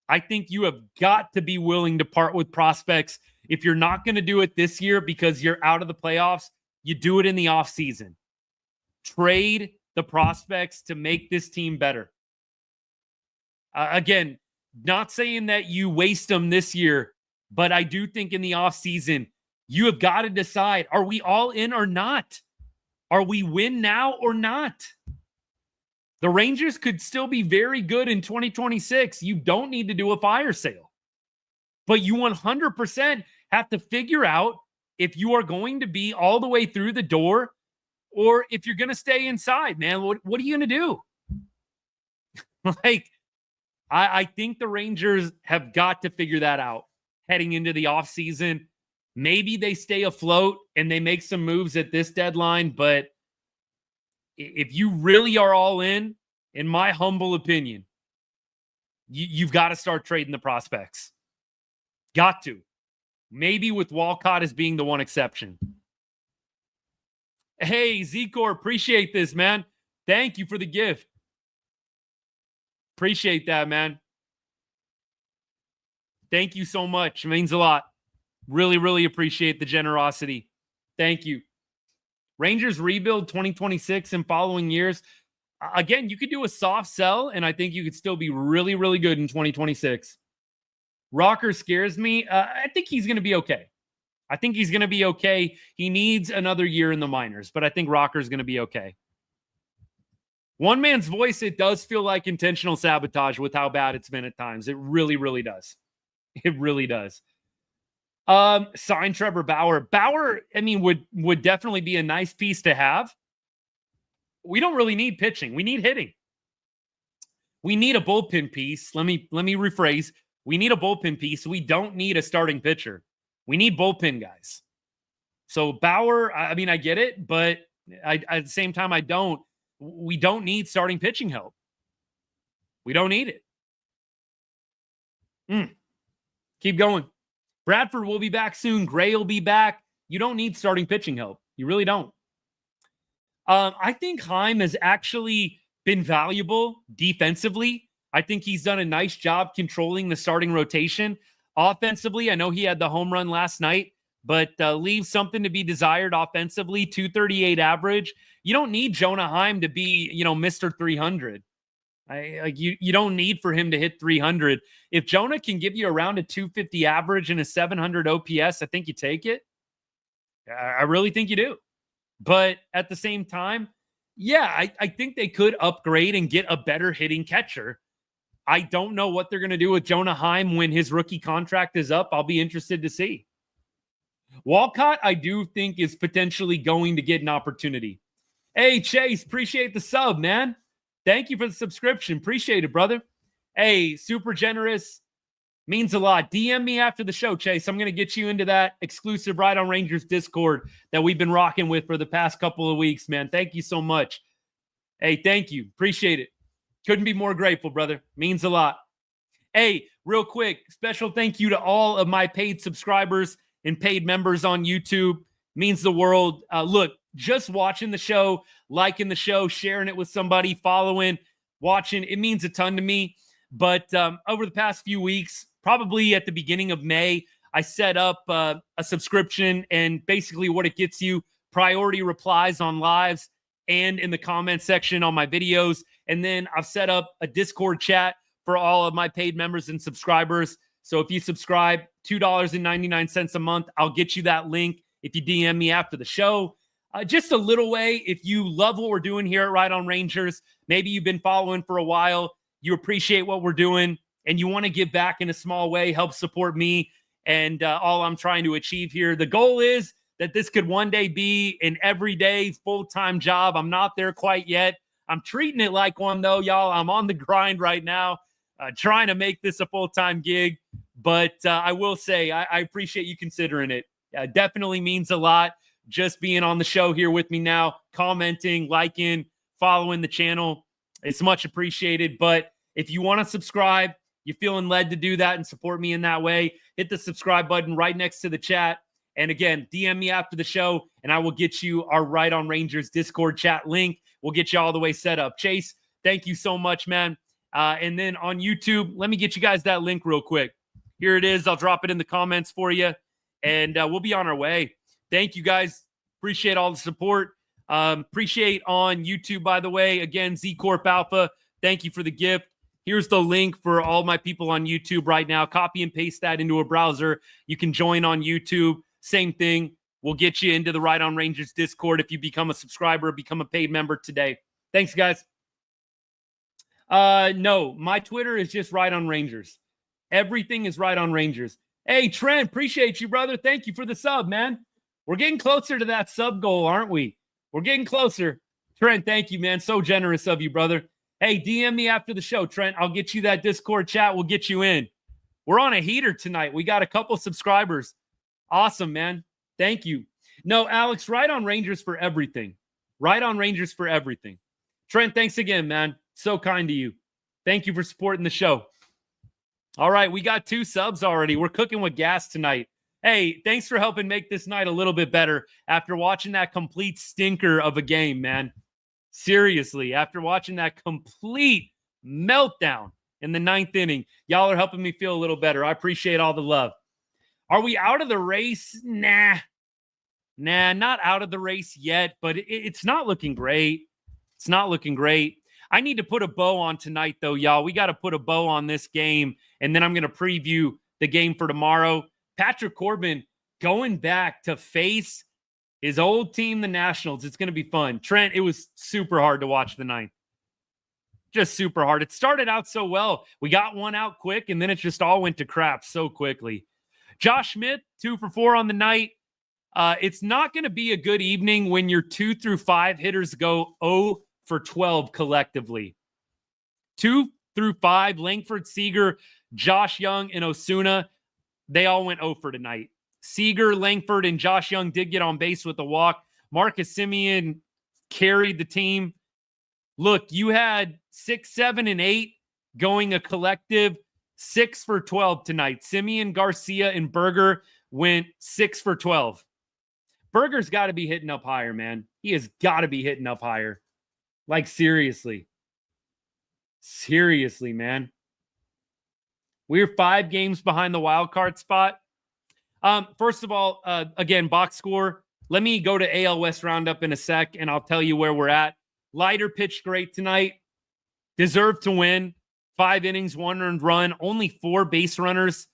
I think you have got to be willing to part with prospects. If you're not going to do it this year because you're out of the playoffs, you do it in the offseason. Trade the prospects to make this team better. Again, not saying that you waste them this year, but I do think in the offseason, you have got to decide, are we all in or not? Are we win now or not? The Rangers could still be very good in 2026. You don't need to do a fire sale. But you 100% have to figure out if you are going to be all the way through the door or if you're going to stay inside, man. What are you going to do? I think the Rangers have got to figure that out heading into the offseason. Maybe they stay afloat and they make some moves at this deadline, but if you really are all in my humble opinion, you've got to start trading the prospects. Got to. Maybe with Walcott as being the one exception. Hey, Zcor, appreciate this, man. Thank you for the gift. Appreciate that, man. Thank you so much. It means a lot. Really, really appreciate the generosity. Thank you. Rangers rebuild 2026 and following years. Again, you could do a soft sell, and I think you could still be really, really good in 2026. Rocker scares me. I think he's going to be okay. I think he's going to be okay. He needs another year in the minors, but I think Rocker's going to be okay. One man's voice, it does feel like intentional sabotage with how bad it's been at times. It really, really does. It really does. Sign Trevor Bauer. Bauer, I mean, would definitely be a nice piece to have. We don't really need pitching. We need hitting. We need a bullpen piece. Let me rephrase. We need a bullpen piece. We don't need a starting pitcher. We need bullpen guys. So Bauer, I mean, I get it, but at the same time, we don't need starting pitching help. We don't need it. Keep going. Bradford will be back soon. Gray will be back. You don't need starting pitching help. You really don't. I think Heim has actually been valuable defensively. I think he's done a nice job controlling the starting rotation. Offensively, I know he had the home run last night, but leaves something to be desired offensively. 238 average. You don't need Jonah Heim to be, Mr. 300. You don't need for him to hit 300. If Jonah can give you around a 250 average and a 700 OPS, I think you take it. I really think you do. But at the same time, yeah, I think they could upgrade and get a better hitting catcher. I don't know what they're going to do with Jonah Heim when his rookie contract is up. I'll be interested to see. Walcott, I do think, is potentially going to get an opportunity. Hey, Chase, appreciate the sub, man. Thank you for the subscription. Appreciate it, brother. Hey, super generous. Means a lot. DM me after the show, Chase. I'm going to get you into that exclusive Right on Rangers Discord that we've been rocking with for the past couple of weeks, man. Thank you so much. Hey, thank you. Appreciate it. Couldn't be more grateful, brother. Means a lot. Hey, real quick, special thank you to all of my paid subscribers and paid members on YouTube. Means the world. Look, just watching the show, liking the show, sharing it with somebody, following, watching, it means a ton to me. But over the past few weeks, probably at the beginning of May, I set up a subscription, and basically what it gets you, priority replies on lives and in the comment section on my videos. And then I've set up a Discord chat for all of my paid members and subscribers. So if you subscribe, $2.99 a month, I'll get you that link if you DM me after the show. Just a little way, if you love what we're doing here at Right on Rangers, maybe you've been following for a while, you appreciate what we're doing, and you want to give back in a small way, help support me and all I'm trying to achieve here. The goal is that this could one day be an everyday full-time job. I'm not there quite yet. I'm treating it like one, though, y'all. I'm on the grind right now, trying to make this a full-time gig. But I will say I appreciate you considering it. Definitely means a lot just being on the show here with me now, commenting, liking, following the channel. It's much appreciated. But if you want to subscribe, you're feeling led to do that and support me in that way, hit the subscribe button right next to the chat. And again, DM me after the show, and I will get you our Right on Rangers Discord chat link. We'll get you all the way set up. Chase, thank you so much, man. And then on YouTube, let me get you guys that link real quick. Here it is. I'll drop it in the comments for you, and we'll be on our way. Thank you, guys. Appreciate all the support. Appreciate on YouTube, by the way. Again, Z Corp Alpha, thank you for the gift. Here's the link for all my people on YouTube right now. Copy and paste that into a browser. You can join on YouTube. Same thing. We'll get you into the Right on Rangers Discord if you become a subscriber, become a paid member today. Thanks, guys. No, my Twitter is just Right on Rangers. Everything is Right on Rangers. Hey, Trent, appreciate you, brother. Thank you for the sub, man. We're getting closer to that sub goal, aren't we? We're getting closer. Trent, thank you, man. So generous of you, brother. Hey, DM me after the show, Trent. I'll get you that Discord chat. We'll get you in. We're on a heater tonight. We got a couple subscribers. Awesome, man. Thank you. No, Alex, Right on Rangers for everything. Right on Rangers for everything. Trent, thanks again, man. So kind to you. Thank you for supporting the show. All right, we got 2 subs already. We're cooking with gas tonight. Hey, thanks for helping make this night a little bit better after watching that complete stinker of a game, man. Seriously, after watching that complete meltdown in the 9th inning, y'all are helping me feel a little better. I appreciate all the love. Are we out of the race? Nah, not out of the race yet, but it's not looking great. It's not looking great. I need to put a bow on tonight, though, y'all. We got to put a bow on this game, and then I'm going to preview the game for tomorrow. Patrick Corbin going back to face his old team, the Nationals. It's going to be fun. Trent, it was super hard to watch the 9th. Just super hard. It started out so well. We got one out quick, and then it just all went to crap so quickly. Josh Smith, 2 for 4 on the night. It's not going to be a good evening when your 2 through 5 hitters go 0 for 12 collectively. 2 through 5, Langford, Seager, Josh Young, and Osuna, they all went 0 for tonight. Seager, Langford, and Josh Young did get on base with a walk. Marcus Semien carried the team. Look, you had 6, 7, and 8 going a collective 6 for 12 tonight. Semien, Garcia, and Berger went 6 for 12. Berger's got to be hitting up higher, man. He has got to be hitting up higher. Like, seriously. Seriously, man. We're 5 games behind the wild card spot. First of all, again, box score. Let me go to AL West Roundup in a sec, and I'll tell you where we're at. Leiter pitched great tonight. Deserved to win. 5 innings, 1 earned run. Only 4 base runners.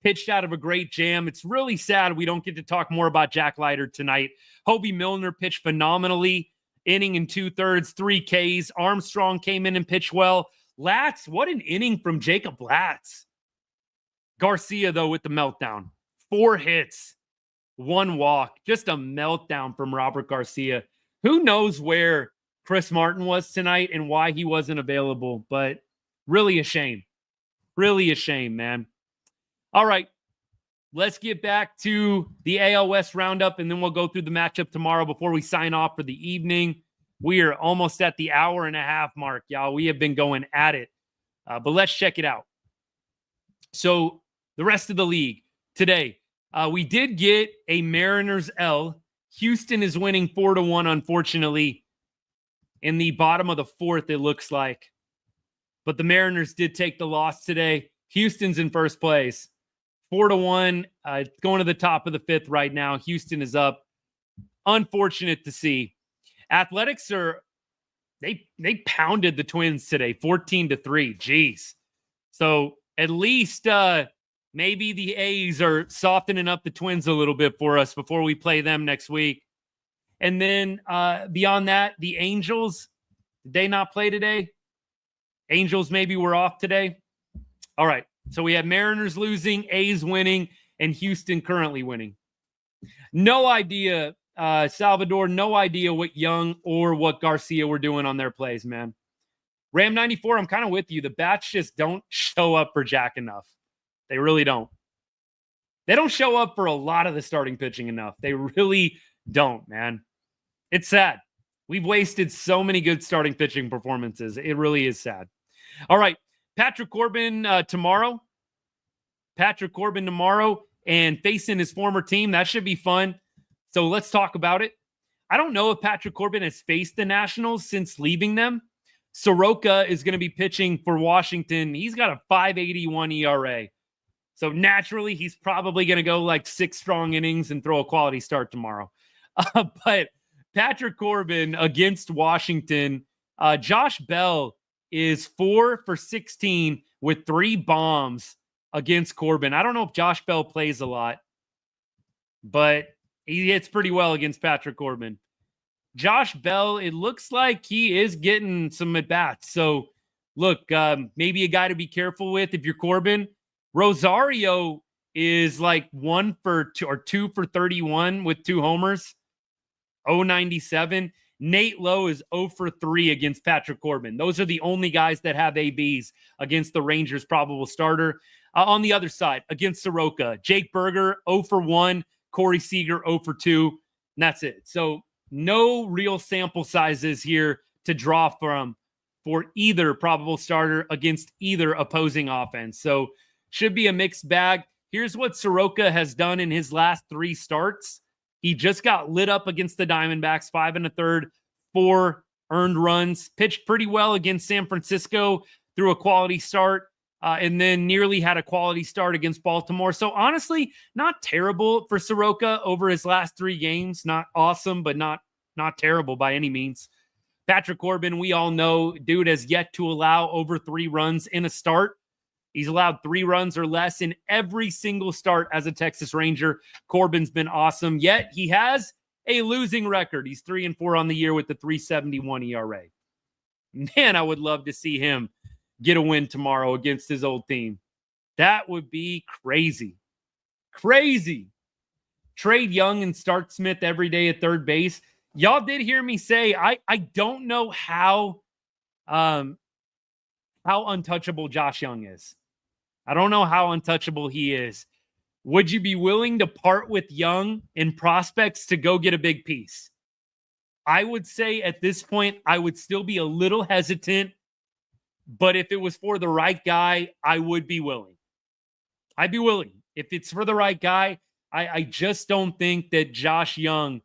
Pitched out of a great jam. It's really sad we don't get to talk more about Jack Leiter tonight. Hobie Milner pitched phenomenally. Inning and 2/3, 3 Ks. Armstrong came in and pitched well. Latz, what an inning from Jacob Latz. Garcia, though, with the meltdown. 4 hits, 1 walk. Just a meltdown from Robert Garcia. Who knows where Chris Martin was tonight and why he wasn't available, but really a shame. Really a shame, man. All right, let's get back to the AL West Roundup, and then we'll go through the matchup tomorrow before we sign off for the evening. We are almost at the hour and a half mark, y'all. We have been going at it, but let's check it out. So the rest of the league today, we did get a Mariners L. Houston is winning 4-1, unfortunately. In the bottom of the 4th, it looks like. But the Mariners did take the loss today. Houston's in first place. 4-1, going to the top of the 5th right now. Houston is up unfortunate to see. Athletics they pounded the Twins today, 14-3. Jeez. So at least maybe the A's are softening up the Twins a little bit for us before we play them next week. And then beyond that, the Angels, did they not play today? Angels maybe were off today. All right. So we have Mariners losing, A's winning, and Houston currently winning. No idea, Salvador, no idea what Young or what Garcia were doing on their plays, man. Ram 94, I'm kind of with you. The bats just don't show up for Jack enough. They really don't. They don't show up for a lot of the starting pitching enough. They really don't, man. It's sad. We've wasted so many good starting pitching performances. It really is sad. All right. Patrick Corbin tomorrow. Patrick Corbin tomorrow and facing his former team. That should be fun. So let's talk about it. I don't know if Patrick Corbin has faced the Nationals since leaving them. Soroka is going to be pitching for Washington. He's got a 5.81 ERA. So naturally, he's probably going to go like 6 strong innings and throw a quality start tomorrow. But Patrick Corbin against Washington, Josh Bell is 4 for 16 with 3 bombs against Corbin. I don't know if Josh Bell plays a lot, but he hits pretty well against Patrick Corbin. Josh Bell, it looks like he is getting some at-bats. So, look, maybe a guy to be careful with if you're Corbin. Rosario is like 1 for 2 or 2 for 31 with 2 homers, 0.97. Nate Lowe is 0 for 3 against Patrick Corbin. Those are the only guys that have ABs against the Rangers' probable starter. On the other side, against Soroka, Jake Berger, 0 for 1, Corey Seager, 0 for 2, and that's it. So no real sample sizes here to draw from for either probable starter against either opposing offense. So should be a mixed bag. Here's what Soroka has done in his last 3 starts. He just got lit up against the Diamondbacks, 5 1/3, 4 earned runs, pitched pretty well against San Francisco through a quality start, and then nearly had a quality start against Baltimore. So honestly, not terrible for Soroka over his last 3 games. Not awesome, but not terrible by any means. Patrick Corbin, we all know, dude has yet to allow over 3 runs in a start. He's allowed 3 runs or less in every single start as a Texas Ranger. Corbin's been awesome, yet he has a losing record. He's 3-4 on the year with the 3.71 ERA. Man, I would love to see him get a win tomorrow against his old team. That would be crazy. Crazy. Trade Young and start Smith every day at third base. Y'all did hear me say, I don't know how untouchable Josh Young is. I don't know how untouchable he is. Would you be willing to part with Young and prospects to go get a big piece? I would say at this point, I would still be a little hesitant, but if it was for the right guy, I would be willing. I'd be willing. If it's for the right guy, I just don't think that Josh Young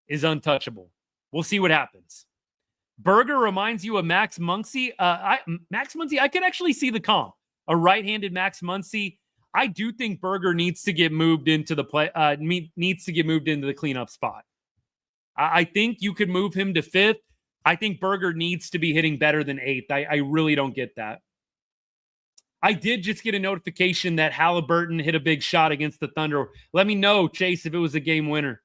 is untouchable. We'll see what happens. Berger reminds you of Max Muncy. Max Muncy, I could actually see the comp. A right-handed Max Muncy. I do think Berger needs to get moved into the cleanup spot. I think you could move him to 5th. I think Berger needs to be hitting better than 8th. I really don't get that. I did just get a notification that Halliburton hit a big shot against the Thunder. Let me know, Chase, if it was a game winner.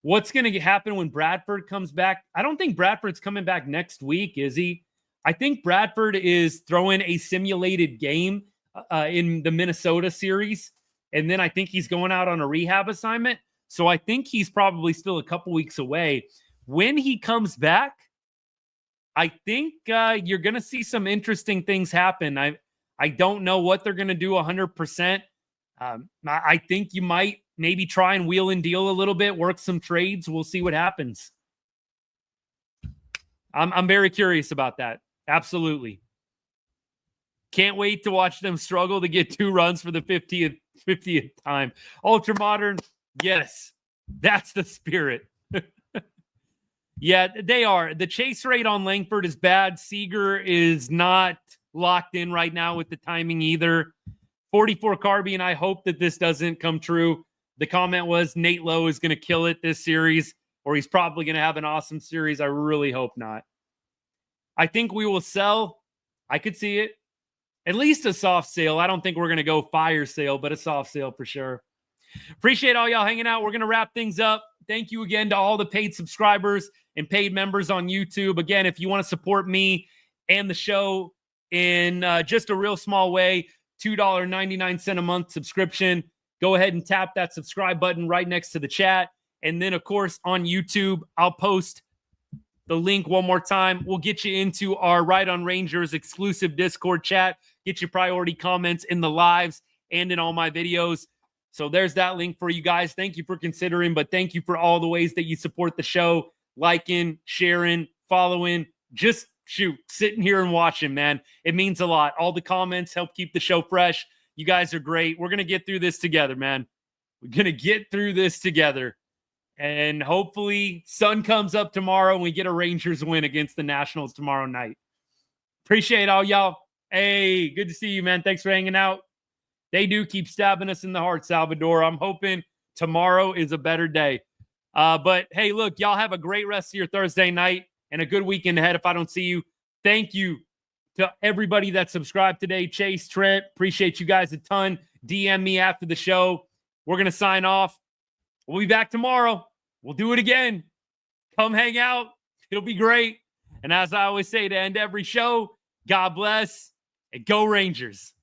What's going to happen when Bradford comes back? I don't think Bradford's coming back next week, is he? I think Bradford is throwing a simulated game in the Minnesota series, and then I think he's going out on a rehab assignment. So I think he's probably still a couple weeks away. When he comes back, I think you're going to see some interesting things happen. I don't know what they're going to do 100%. I think you might maybe try and wheel and deal a little bit, work some trades. We'll see what happens. I'm very curious about that. Absolutely. Can't wait to watch them struggle to get 2 runs for the 50th time. Ultra modern. Yes, that's the spirit. Yeah, they are. The chase rate on Langford is bad. Seager is not locked in right now with the timing either. 44 Carby, and I hope that this doesn't come true. The comment was Nate Lowe is going to kill it this series. or he's probably going to have an awesome series. I really hope not. I think we will sell. I could see it. At least a soft sale. I don't think we're going to go fire sale, but a soft sale for sure. Appreciate all y'all hanging out. We're going to wrap things up. Thank you again to all the paid subscribers and paid members on YouTube. Again, if you want to support me and the show in just a real small way, $2.99 a month subscription. Go ahead and tap that subscribe button right next to the chat. And then, of course, on YouTube, I'll post the link one more time. We'll get you into our Right on Rangers exclusive Discord chat. Get your priority comments in the lives and in all my videos. So there's that link for you guys. Thank you for considering, but thank you for all the ways that you support the show. Liking, sharing, following, just sitting here and watching, man. It means a lot. All the comments help keep the show fresh. You guys are great. We're going to get through this together, man. We're going to get through this together. And hopefully sun comes up tomorrow and we get a Rangers win against the Nationals tomorrow night. Appreciate all y'all. Hey, good to see you, man. Thanks for hanging out. They do keep stabbing us in the heart, Salvador. I'm hoping tomorrow is a better day. But hey, look, y'all have a great rest of your Thursday night and a good weekend ahead if I don't see you. Thank you to everybody that subscribed today. Chase, Trent, appreciate you guys a ton. DM me after the show. We're going to sign off. We'll be back tomorrow. We'll do it again. Come hang out. It'll be great. And as I always say to end every show, God bless and go Rangers.